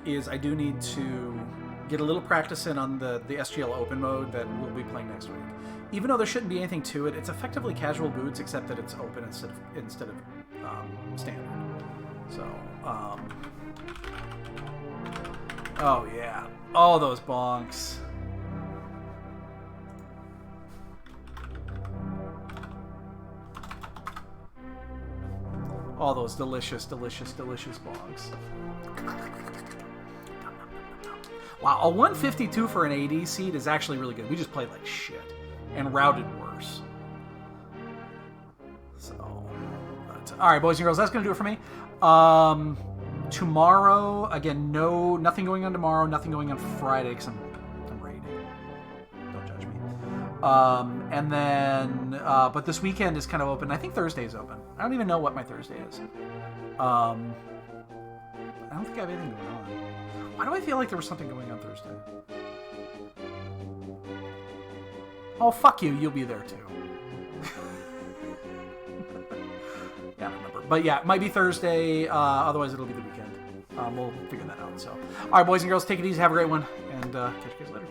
is I do need to get a little practice in on the SGL open mode that we'll be playing next week. Even though there shouldn't be anything to it, it's effectively casual boots, except that it's open instead of standard. So, oh yeah, all those bonks. All those delicious, delicious, delicious bonks. Wow, a 152 for an AD seed is actually really good. We just played like shit. And routed worse. So, but, all right, boys and girls, that's going to do it for me. Tomorrow, again, nothing going on tomorrow, nothing going on Friday because I'm raiding. And then, but this weekend is kind of open. I think Thursday is open. I don't even know what my Thursday is. I don't think I have anything going on. Why do I feel like there was something going on Thursday? Oh, fuck you. You'll be there too. Yeah, I don't remember. But yeah, it might be Thursday. Otherwise, it'll be the weekend. We'll figure that out. So, all right, boys and girls, take it easy. Have a great one. And catch you guys later.